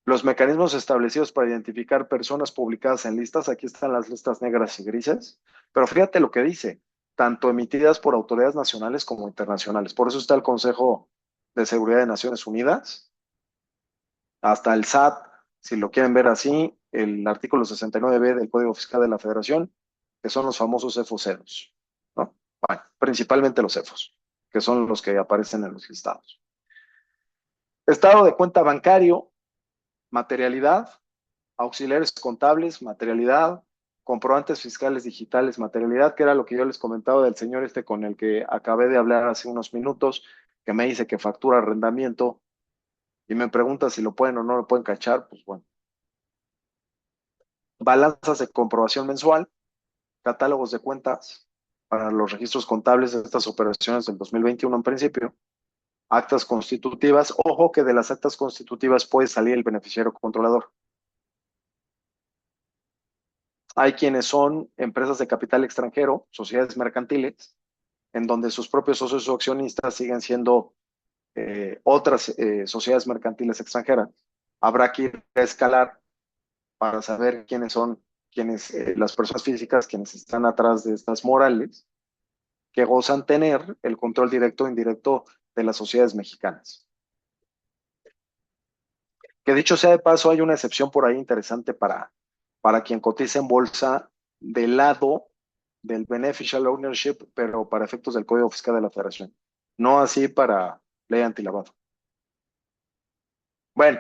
Los mecanismos establecidos para identificar personas publicadas en listas, aquí están las listas negras y grises, pero fíjate lo que dice, tanto emitidas por autoridades nacionales como internacionales. Por eso está el Consejo de Seguridad de Naciones Unidas, hasta el SAT, si lo quieren ver así, el artículo 69B del Código Fiscal de la Federación, que son los famosos CEFOS, ¿no? Bueno, principalmente los CEFOS, que son los que aparecen en los listados. Estado de cuenta bancario, materialidad, auxiliares contables, materialidad, comprobantes fiscales digitales, materialidad, que era lo que yo les comentaba del señor con el que acabé de hablar hace unos minutos, que me dice que factura arrendamiento y me pregunta si lo pueden o no lo pueden cachar. Pues bueno. Balanzas de comprobación mensual, catálogos de cuentas para los registros contables de estas operaciones del 2021 en principio, actas constitutivas. Ojo que de las actas constitutivas puede salir el beneficiario controlador. Hay quienes son empresas de capital extranjero, sociedades mercantiles, en donde sus propios socios o accionistas siguen siendo otras sociedades mercantiles extranjeras. Habrá que ir a escalar para saber quiénes son las personas físicas, quienes están atrás de estas morales, que gozan tener el control directo e indirecto de las sociedades mexicanas. Que dicho sea de paso, hay una excepción por ahí interesante para quien cotiza en bolsa del lado del beneficial ownership, pero para efectos del Código Fiscal de la Federación. No así para ley antilavado. Bueno,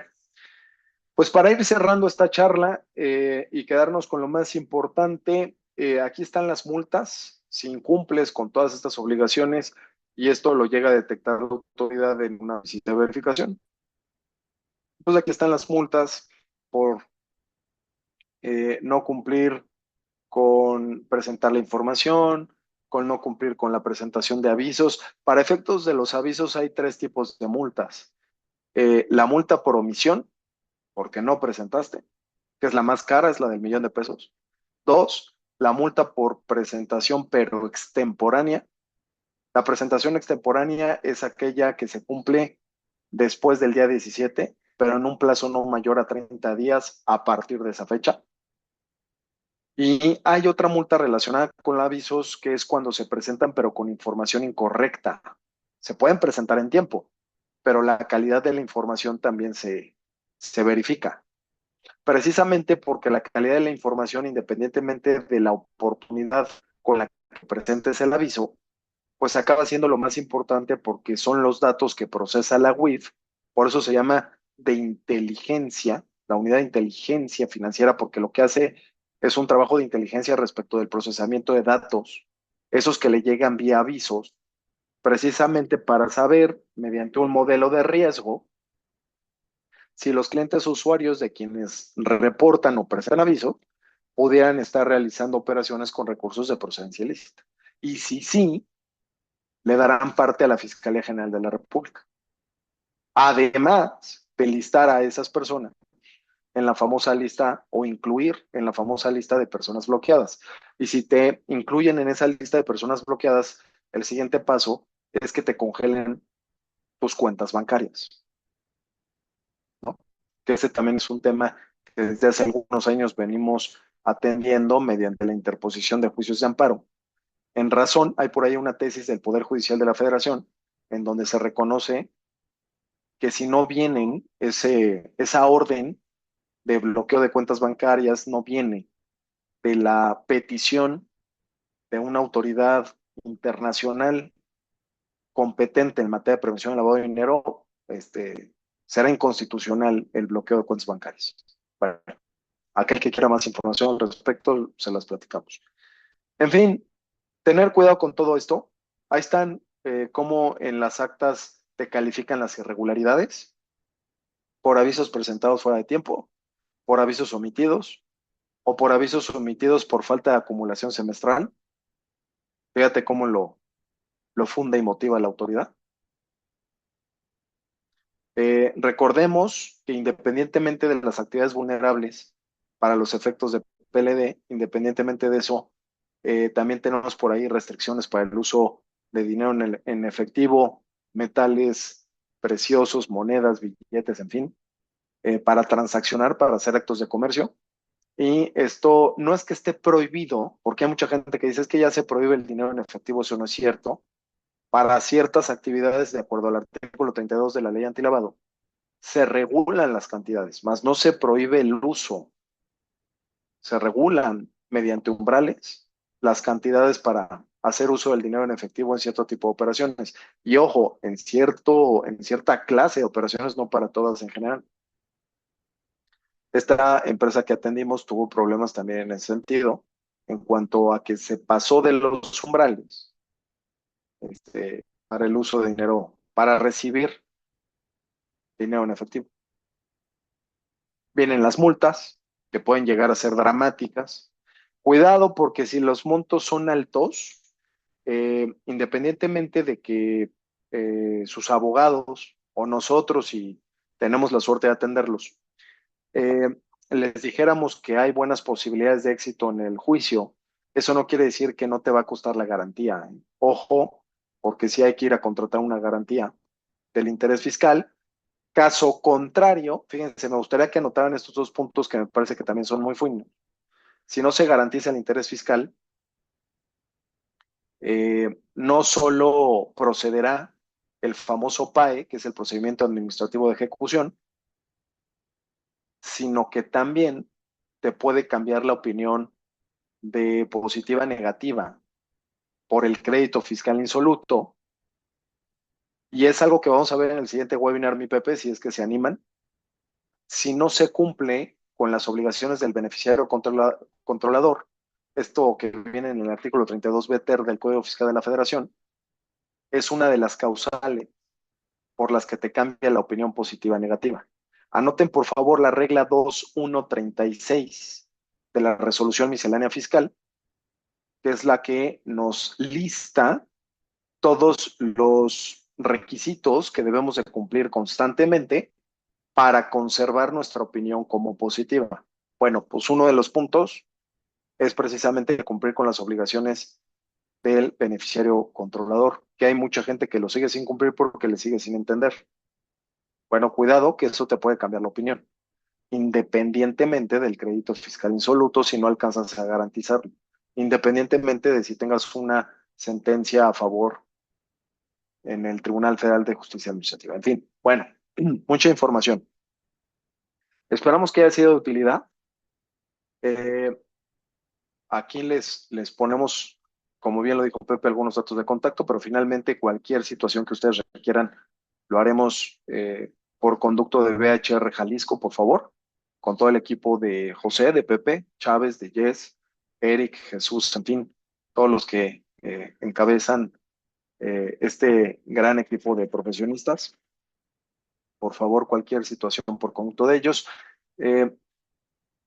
pues para ir cerrando esta charla y quedarnos con lo más importante, aquí están las multas. Si incumples con todas estas obligaciones y esto lo llega a detectar la autoridad en una visita de verificación, pues aquí están las multas por no cumplir con presentar la información, con no cumplir con la presentación de avisos. Para efectos de los avisos hay tres tipos de multas. La multa por omisión, porque no presentaste, que es la más cara, es la del $1,000,000. Dos, la multa por presentación pero extemporánea. La presentación extemporánea es aquella que se cumple después del día 17, pero en un plazo no mayor a 30 días a partir de esa fecha. Y hay otra multa relacionada con avisos que es cuando se presentan pero con información incorrecta. Se pueden presentar en tiempo, pero la calidad de la información también se verifica. Precisamente porque la calidad de la información, independientemente de la oportunidad con la que presentes el aviso, pues acaba siendo lo más importante porque son los datos que procesa la UIF. Por eso se llama de inteligencia, la unidad de inteligencia financiera, porque lo que hace es un trabajo de inteligencia respecto del procesamiento de datos, esos que le llegan vía avisos, precisamente para saber, mediante un modelo de riesgo, si los clientes usuarios de quienes reportan o presentan aviso pudieran estar realizando operaciones con recursos de procedencia ilícita. Y si sí, le darán parte a la Fiscalía General de la República. Además de listar a esas personas en la famosa lista o incluir en la famosa lista de personas bloqueadas. Y si te incluyen en esa lista de personas bloqueadas, el siguiente paso es que te congelen tus cuentas bancarias, ¿no? Que ese también es un tema que desde hace algunos años venimos atendiendo mediante la interposición de juicios de amparo. En razón, hay por ahí una tesis del Poder Judicial de la Federación en donde se reconoce que si no vienen esa orden de bloqueo de cuentas bancarias, no viene de la petición de una autoridad internacional competente en materia de prevención del lavado de dinero, será inconstitucional el bloqueo de cuentas bancarias. Bueno, aquel que quiera más información al respecto, se las platicamos. En fin, tener cuidado con todo esto. Ahí están cómo en las actas te califican las irregularidades por avisos presentados fuera de tiempo, por avisos omitidos o por avisos omitidos por falta de acumulación semestral. Fíjate cómo lo funda y motiva la autoridad. Recordemos que independientemente de las actividades vulnerables para los efectos de PLD, independientemente de eso, también tenemos por ahí restricciones para el uso de dinero en efectivo, metales preciosos, monedas, billetes, en fin, para transaccionar, para hacer actos de comercio. Y esto no es que esté prohibido, porque hay mucha gente que dice es que ya se prohíbe el dinero en efectivo, eso no es cierto. Para ciertas actividades, de acuerdo al artículo 32 de la ley antilavado, se regulan las cantidades, más no se prohíbe el uso. Se regulan mediante umbrales las cantidades para hacer uso del dinero en efectivo en cierto tipo de operaciones. Y ojo, en cierta clase de operaciones, no para todas en general. Esta empresa que atendimos tuvo problemas también en ese sentido, en cuanto a que se pasó de los umbrales para el uso de dinero, para recibir dinero en efectivo. Vienen las multas, que pueden llegar a ser dramáticas. Cuidado porque si los montos son altos, independientemente de que sus abogados o nosotros, si tenemos la suerte de atenderlos, eh, les dijéramos que hay buenas posibilidades de éxito en el juicio, eso no quiere decir que no te va a costar la garantía. Ojo, porque sí hay que ir a contratar una garantía del interés fiscal. Caso contrario, fíjense, me gustaría que anotaran estos dos puntos que me parece que también son muy finos. Si no se garantiza el interés fiscal, no solo procederá el famoso PAE, que es el procedimiento administrativo de ejecución, sino que también te puede cambiar la opinión de positiva a negativa por el crédito fiscal insoluto. Y es algo que vamos a ver en el siguiente webinar, mi Pepe, si es que se animan. Si no se cumple con las obligaciones del beneficiario controlador, esto que viene en el artículo 32b ter del Código Fiscal de la Federación, es una de las causales por las que te cambia la opinión positiva a negativa. Anoten, por favor, la regla 2136 de la resolución miscelánea fiscal, que es la que nos lista todos los requisitos que debemos de cumplir constantemente para conservar nuestra opinión como positiva. Bueno, pues uno de los puntos es precisamente cumplir con las obligaciones del beneficiario controlador, que hay mucha gente que lo sigue sin cumplir porque le sigue sin entender. Bueno, cuidado que eso te puede cambiar la opinión, independientemente del crédito fiscal insoluto si no alcanzas a garantizarlo, independientemente de si tengas una sentencia a favor en el Tribunal Federal de Justicia Administrativa. En fin, bueno, mucha información. Esperamos que haya sido de utilidad. Eh, Aquí les ponemos, como bien lo dijo Pepe, algunos datos de contacto, pero finalmente cualquier situación que ustedes requieran, lo haremos por conducto de VHR Jalisco, por favor, con todo el equipo de José, de Pepe, Chávez, de Jess, Eric, Jesús, en fin, todos los que encabezan este gran equipo de profesionistas. Por favor, cualquier situación por conducto de ellos. Eh,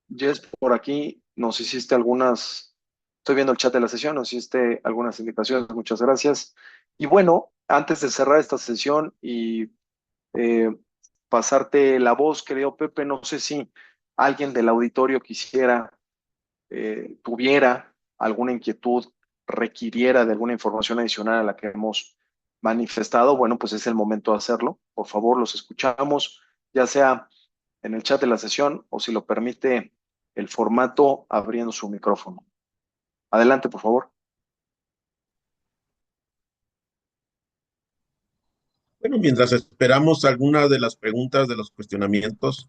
Jess, por aquí nos hiciste algunas, estoy viendo el chat de la sesión, nos hiciste algunas indicaciones, muchas gracias. Y bueno, antes de cerrar esta sesión y eh, pasarte la voz, querido Pepe, no sé si alguien del auditorio quisiera, tuviera alguna inquietud, requiriera de alguna información adicional a la que hemos manifestado, bueno, pues es el momento de hacerlo. Por favor, los escuchamos, ya sea en el chat de la sesión o si lo permite el formato abriendo su micrófono. Adelante, por favor. Bueno, mientras esperamos alguna de las preguntas, de los cuestionamientos,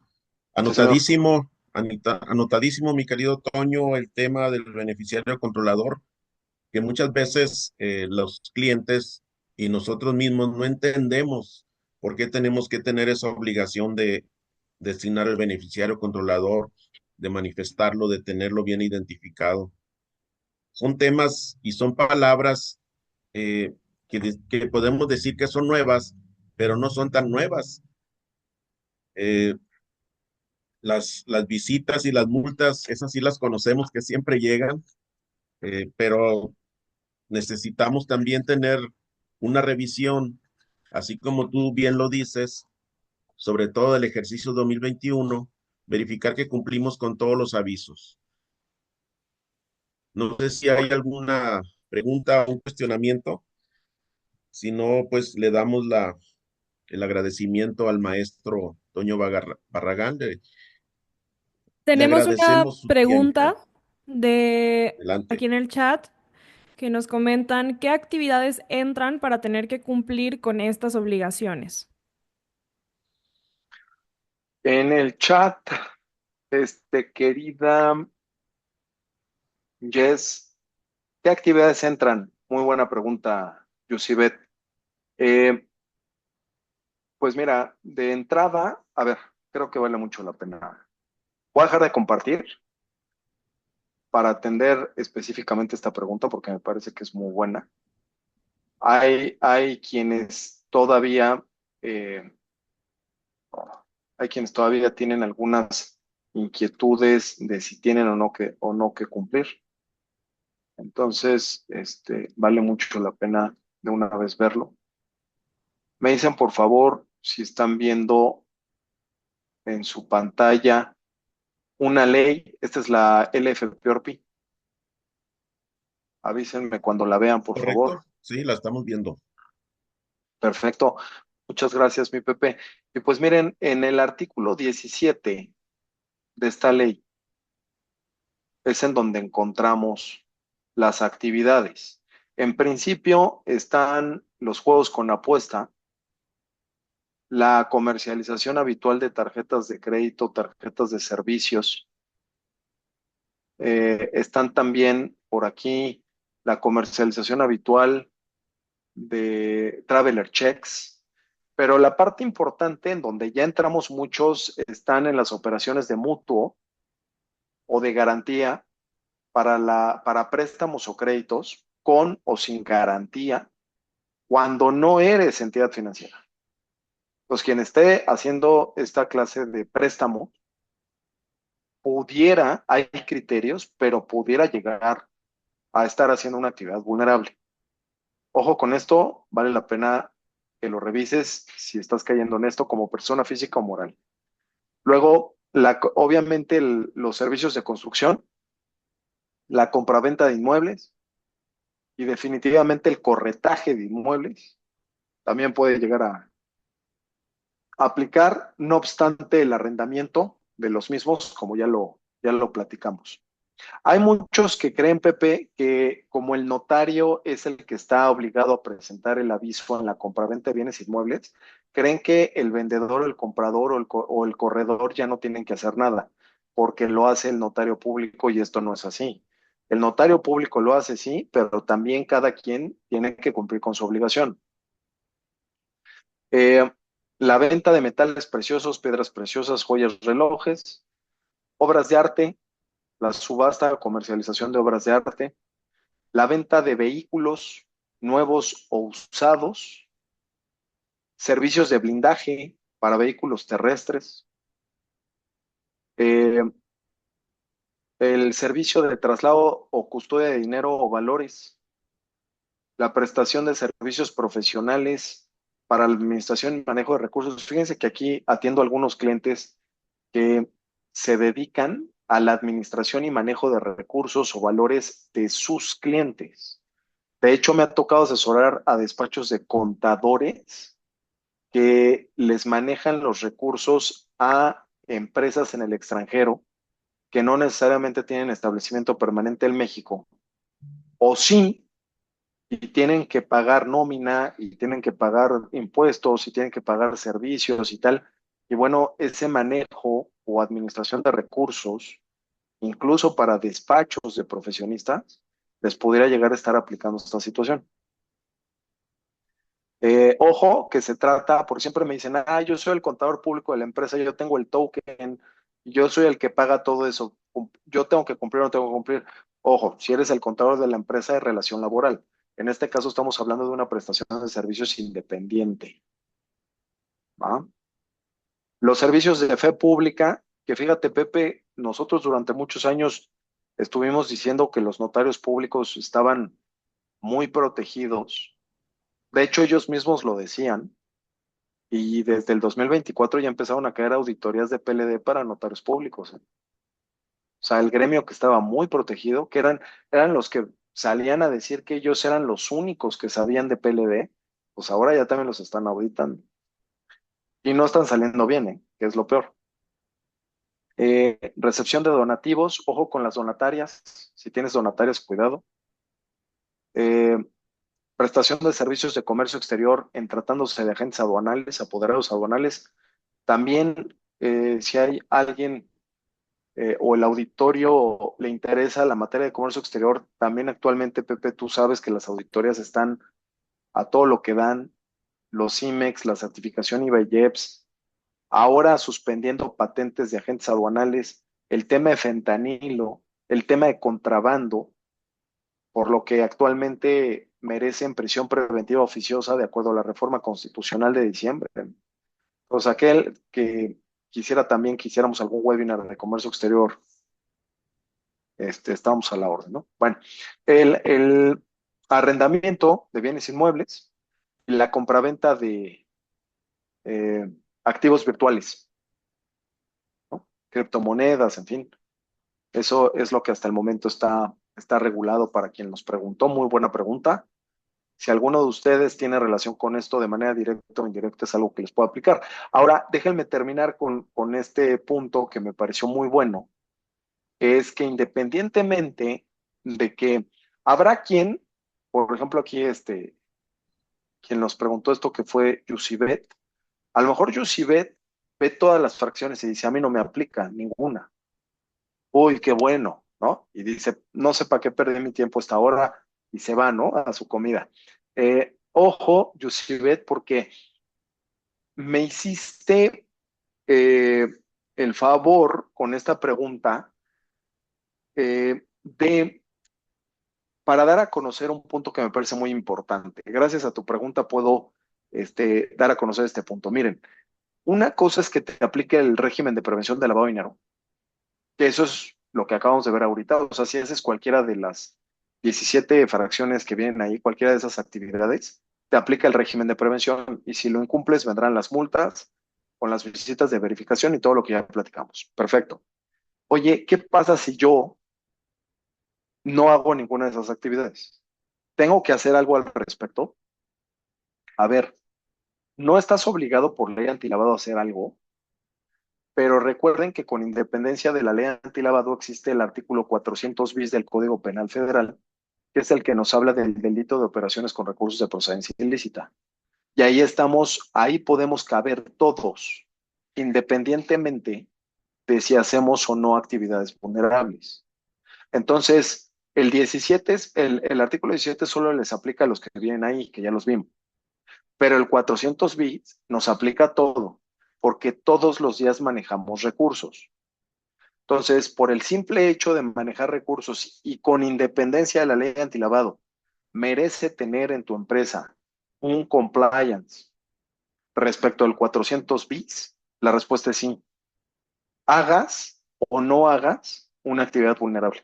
Sí, señor. anotadísimo, mi querido Toño, el tema del beneficiario controlador, que muchas veces los clientes y nosotros mismos no entendemos por qué tenemos que tener esa obligación de designar el beneficiario controlador, de manifestarlo, de tenerlo bien identificado. Son temas y son palabras que podemos decir que son nuevas, pero no son tan nuevas. Eh, las visitas y las multas, esas sí las conocemos que siempre llegan, pero necesitamos también tener una revisión, así como tú bien lo dices, sobre todo el ejercicio 2021, verificar que cumplimos con todos los avisos. No sé si hay alguna pregunta o un cuestionamiento. Si no, pues le damos el agradecimiento al maestro Toño Barragán. Le Tenemos una agradecemos su pregunta tiempo. de aquí Adelante. en el chat que nos comentan qué actividades entran para tener que cumplir con estas obligaciones. En el chat, querida Jess, ¿qué actividades entran? Muy buena pregunta, Yusibet. Eh, pues mira, de entrada, a ver, creo que vale mucho la pena. Voy a dejar de compartir para atender específicamente esta pregunta porque me parece que es muy buena. Hay quienes todavía, eh, hay quienes todavía tienen algunas inquietudes de si tienen o no que cumplir. Entonces, vale mucho la pena de una vez verlo. Me dicen, por favor, si están viendo en su pantalla una ley. Esta es la LFPORPI. Avísenme cuando la vean, por favor. ¿Correcto? Sí, la estamos viendo. Perfecto. Muchas gracias, mi Pepe. Y pues miren, en el artículo 17 de esta ley es en donde encontramos las actividades. En principio están los juegos con apuesta, la comercialización habitual de tarjetas de crédito, tarjetas de servicios. Están también por aquí la comercialización habitual de traveler checks, pero la parte importante en donde ya entramos muchos están en las operaciones de mutuo o de garantía para préstamos o créditos con o sin garantía cuando no eres entidad financiera. Pues quien esté haciendo esta clase de préstamo pudiera, hay criterios, pero pudiera llegar a estar haciendo una actividad vulnerable. Ojo con esto, vale la pena que lo revises si estás cayendo en esto como persona física o moral. Luego, obviamente los servicios de construcción, la compraventa de inmuebles y definitivamente el corretaje de inmuebles también puede llegar a aplicar, no obstante el arrendamiento de los mismos, como ya lo platicamos. Hay muchos que creen, Pepe, que como el notario es el que está obligado a presentar el aviso en la compraventa de bienes inmuebles, creen que el vendedor, el comprador o el corredor ya no tienen que hacer nada, porque lo hace el notario público y esto no es así. El notario público lo hace, sí, pero también cada quien tiene que cumplir con su obligación. Eh, la venta de metales preciosos, piedras preciosas, joyas, relojes, obras de arte, la subasta o comercialización de obras de arte, la venta de vehículos nuevos o usados, servicios de blindaje para vehículos terrestres, eh, el servicio de traslado o custodia de dinero o valores, la prestación de servicios profesionales para la administración y manejo de recursos. Fíjense que aquí atiendo a algunos clientes que se dedican a la administración y manejo de recursos o valores de sus clientes. De hecho, me ha tocado asesorar a despachos de contadores que les manejan los recursos a empresas en el extranjero que no necesariamente tienen establecimiento permanente en México, o sí, y tienen que pagar nómina, y tienen que pagar impuestos, y tienen que pagar servicios y tal. Y bueno, ese manejo o administración de recursos, incluso para despachos de profesionistas, les pudiera llegar a estar aplicando esta situación. Ojo, que se trata, por siempre me dicen, yo soy el contador público de la empresa, yo tengo el token, yo soy el que paga todo eso, yo tengo que cumplir o no tengo que cumplir. Ojo, si eres el contador de la empresa de relación laboral, en este caso estamos hablando de una prestación de servicios independiente, ¿va? Los servicios de fe pública, que fíjate, Pepe, nosotros durante muchos años estuvimos diciendo que los notarios públicos estaban muy protegidos. De hecho, ellos mismos lo decían. Y desde el 2024 ya empezaron a caer auditorías de PLD para notarios públicos. O sea, el gremio que estaba muy protegido, que eran los que salían a decir que ellos eran los únicos que sabían de PLD, pues ahora ya también los están auditando. Y no están saliendo bien, que es lo peor. Recepción de donativos, ojo con las donatarias. Si tienes donatarias, cuidado. Eh, prestación de servicios de comercio exterior en tratándose de agentes aduanales, apoderados aduanales. También, si hay alguien o el auditorio le interesa la materia de comercio exterior, también actualmente, Pepe, tú sabes que las auditorías están a todo lo que dan, los IMEX, la certificación IVA y IEPS, ahora suspendiendo patentes de agentes aduanales, el tema de fentanilo, el tema de contrabando, por lo que actualmente merecen prisión preventiva oficiosa de acuerdo a la reforma constitucional de diciembre. Pues aquel que quisiéramos algún webinar de comercio exterior, estamos a la orden, ¿no? Bueno, el arrendamiento de bienes inmuebles y la compraventa de eh, activos virtuales, ¿no? Criptomonedas, en fin. Eso es lo que hasta el momento está regulado para quien nos preguntó. Muy buena pregunta. Si alguno de ustedes tiene relación con esto de manera directa o indirecta, es algo que les puedo aplicar. Ahora, déjenme terminar con este punto que me pareció muy bueno, que es que independientemente de que habrá quien, por ejemplo, aquí quien nos preguntó esto que fue Yusibet, a lo mejor Yusibet ve todas las fracciones y dice, a mí no me aplica ninguna. Uy, qué bueno, ¿no? Y dice, no sé para qué perdí mi tiempo hasta ahora y se va, ¿no? A su comida. Ojo, Yusibet, porque me hiciste eh, el favor con esta pregunta de para dar a conocer un punto que me parece muy importante. Gracias a tu pregunta puedo dar a conocer este punto. Miren, una cosa es que te aplique el régimen de prevención de lavado de dinero, que eso es lo que acabamos de ver ahorita. O sea, si haces cualquiera de 17 fracciones que vienen ahí, cualquiera de esas actividades, te aplica el régimen de prevención y si lo incumples vendrán las multas con las visitas de verificación y todo lo que ya platicamos. Perfecto. Oye, ¿qué pasa si yo no hago ninguna de esas actividades? ¿Tengo que hacer algo al respecto? A ver, no estás obligado por ley antilavado a hacer algo, pero recuerden que con independencia de la ley antilavado existe el artículo 400 bis del Código Penal Federal, que es el que nos habla del delito de operaciones con recursos de procedencia ilícita. Y ahí estamos, ahí podemos caber todos, independientemente de si hacemos o no actividades vulnerables. Entonces, el 17, el artículo 17 solo les aplica a los que vienen ahí, que ya los vimos. Pero el 400 bis nos aplica a todo, porque todos los días manejamos recursos. Entonces, por el simple hecho de manejar recursos y con independencia de la ley antilavado, merece tener en tu empresa un compliance respecto al 400 bis. La respuesta es sí. Hagas o no hagas una actividad vulnerable.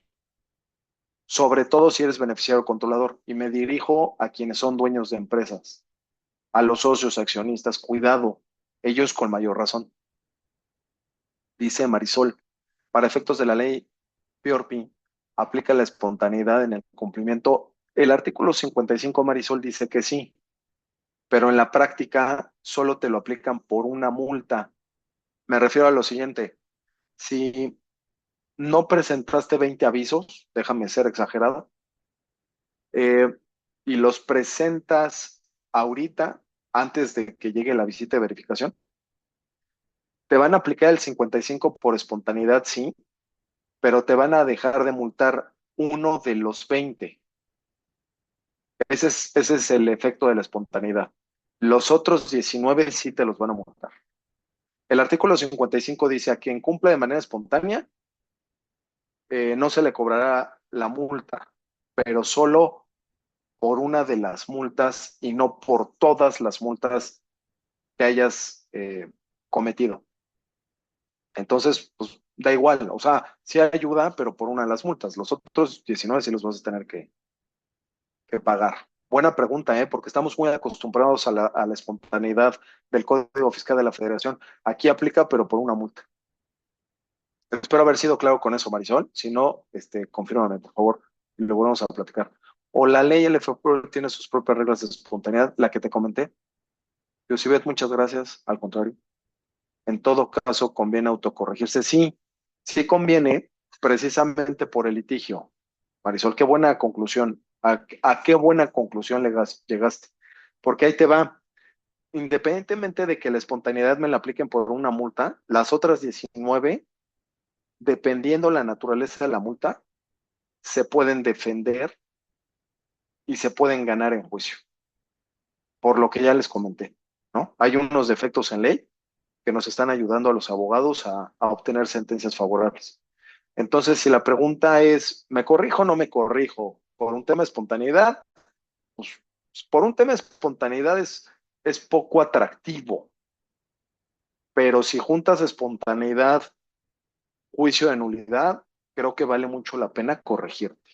Sobre todo si eres beneficiario controlador. Y me dirijo a quienes son dueños de empresas, a los socios accionistas. Cuidado, ellos con mayor razón. Dice Marisol, para efectos de la ley PRP, aplica la espontaneidad en el cumplimiento. El artículo 55, Marisol, dice que sí, pero en la práctica solo te lo aplican por una multa. Me refiero a lo siguiente, si no presentaste 20 avisos, déjame ser exagerado, eh, y los presentas ahorita, antes de que llegue la visita de verificación, te van a aplicar el 55 por espontaneidad, sí, pero te van a dejar de multar uno de los 20. Ese es el efecto de la espontaneidad. Los otros 19 sí te los van a multar. El artículo 55 dice a quien cumpla de manera espontánea, no se le cobrará la multa, pero solo por una de las multas y no por todas las multas que hayas cometido. Entonces, pues da igual, o sea, sí ayuda, pero por una de las multas. Los otros 19 sí los vas a tener que pagar. Buena pregunta, porque estamos muy acostumbrados a la espontaneidad del Código Fiscal de la Federación. Aquí aplica, pero por una multa. Espero haber sido claro con eso, Marisol. Si no, confírmame, por favor, y lo volvemos a platicar. O la ley LFP tiene sus propias reglas de espontaneidad, la que te comenté. Yosibet, muchas gracias. Al contrario. En todo caso, conviene autocorregirse. Sí, sí conviene, precisamente por el litigio. Marisol, qué buena conclusión. ¿A qué buena conclusión llegaste? Porque ahí te va. Independientemente de que la espontaneidad me la apliquen por una multa, las otras 19, dependiendo la naturaleza de la multa, se pueden defender y se pueden ganar en juicio. Por lo que ya les comenté, ¿no? Hay unos defectos en ley que nos están ayudando a los abogados a obtener sentencias favorables. Entonces, si la pregunta es, ¿me corrijo o no me corrijo? Por un tema de espontaneidad, pues por un tema de espontaneidad es poco atractivo. Pero si juntas espontaneidad, juicio de nulidad, creo que vale mucho la pena corregirte.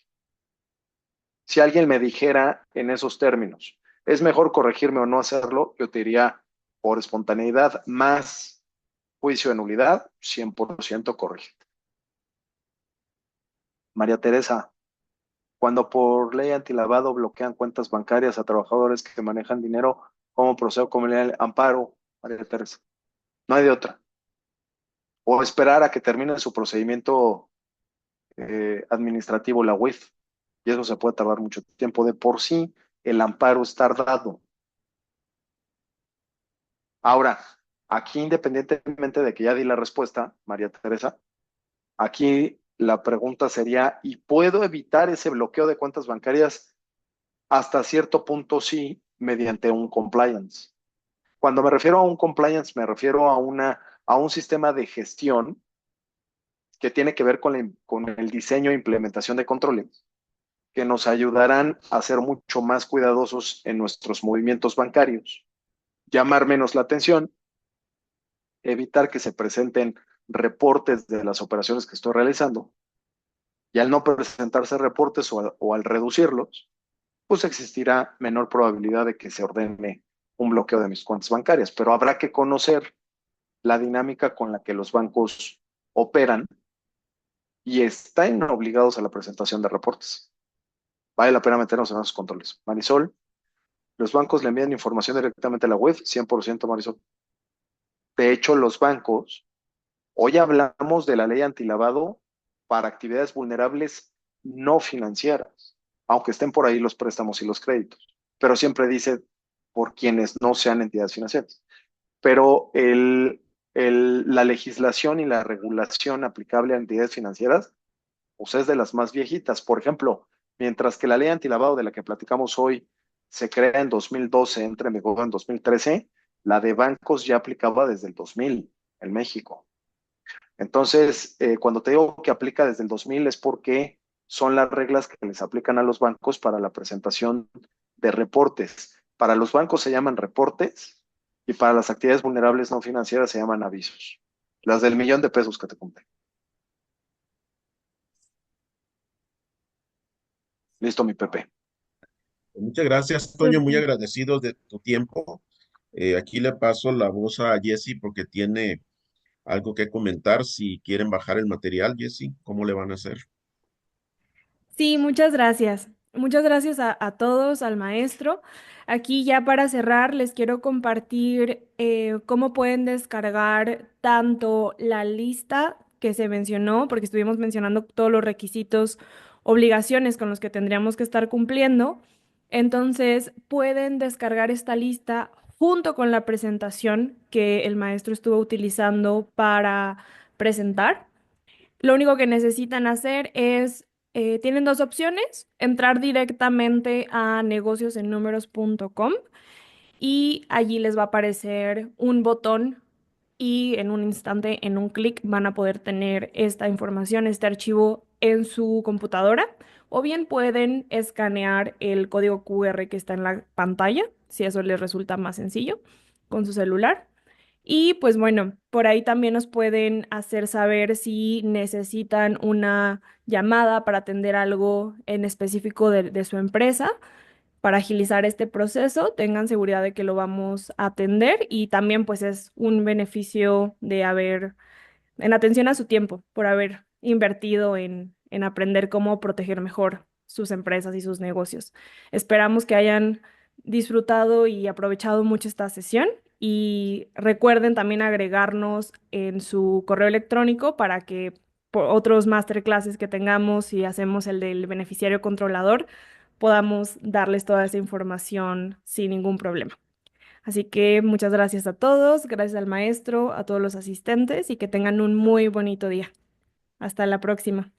Si alguien me dijera en esos términos, ¿es mejor corregirme o no hacerlo? Yo te diría, por espontaneidad más juicio de nulidad, 100% corregirte. María Teresa, cuando por ley antilavado bloquean cuentas bancarias a trabajadores que manejan dinero, ¿cómo procedo con el amparo, María Teresa? No hay de otra. O esperar a que termine su procedimiento administrativo, la UIF, y eso se puede tardar mucho tiempo. De por sí, el amparo es tardado. Ahora, aquí independientemente de que ya di la respuesta, María Teresa, aquí la pregunta sería, ¿y puedo evitar ese bloqueo de cuentas bancarias? Hasta cierto punto sí, mediante un compliance. Cuando me refiero a un compliance, me refiero a un sistema de gestión que tiene que ver con el diseño e implementación de controles que nos ayudarán a ser mucho más cuidadosos en nuestros movimientos bancarios, llamar menos la atención, evitar que se presenten reportes de las operaciones que estoy realizando Y al no presentarse reportes o al reducirlos, pues existirá menor probabilidad de que se ordene un bloqueo de mis cuentas bancarias. Pero habrá que conocer la dinámica con la que los bancos operan y están obligados a la presentación de reportes. Vale la pena meternos en esos controles. Marisol, los bancos le envían información directamente a la web, 100% Marisol. De hecho, los bancos, hoy hablamos de la ley antilavado para actividades vulnerables no financieras, aunque estén por ahí los préstamos y los créditos, pero siempre dice por quienes no sean entidades financieras. Pero la legislación y la regulación aplicable a entidades financieras, pues es de las más viejitas. Por ejemplo, mientras que la ley antilavado de la que platicamos hoy se crea en 2012, entra en vigor en 2013, la de bancos ya aplicaba desde el 2000 en México. Entonces, cuando te digo que aplica desde el 2000 es porque son las reglas que les aplican a los bancos para la presentación de reportes. Para los bancos se llaman reportes y para las actividades vulnerables no financieras se llaman avisos. Las del millón de pesos que te conté. Listo, mi Pepe. Muchas gracias, Toño, muy agradecidos de tu tiempo. Aquí le paso la voz a Jessy porque tiene algo que comentar. Si quieren bajar el material, Jessy, ¿cómo le van a hacer? Sí, muchas gracias. Muchas gracias a todos, al maestro. Aquí ya para cerrar, les quiero compartir cómo pueden descargar tanto la lista que se mencionó, porque estuvimos mencionando todos los requisitos, obligaciones con los que tendríamos que estar cumpliendo. Entonces, pueden descargar esta lista junto con la presentación que el maestro estuvo utilizando para presentar. Lo único que necesitan hacer es, tienen dos opciones, entrar directamente a negociosennumeros.com y allí les va a aparecer un botón y en un instante, en un clic, van a poder tener esta información, este archivo en su computadora, o bien pueden escanear el código QR que está en la pantalla, si eso les resulta más sencillo, con su celular. Y pues bueno, por ahí también nos pueden hacer saber si necesitan una llamada para atender algo en específico de su empresa para agilizar este proceso. Tengan seguridad de que lo vamos a atender y también pues es un beneficio de haber, en atención a su tiempo, por haber invertido en aprender cómo proteger mejor sus empresas y sus negocios. Esperamos que hayan disfrutado y aprovechado mucho esta sesión y recuerden también agregarnos en su correo electrónico para que por otros masterclasses que tengamos y hacemos el del beneficiario controlador, podamos darles toda esa información sin ningún problema. Así que muchas gracias a todos, gracias al maestro, a todos los asistentes y que tengan un muy bonito día. Hasta la próxima.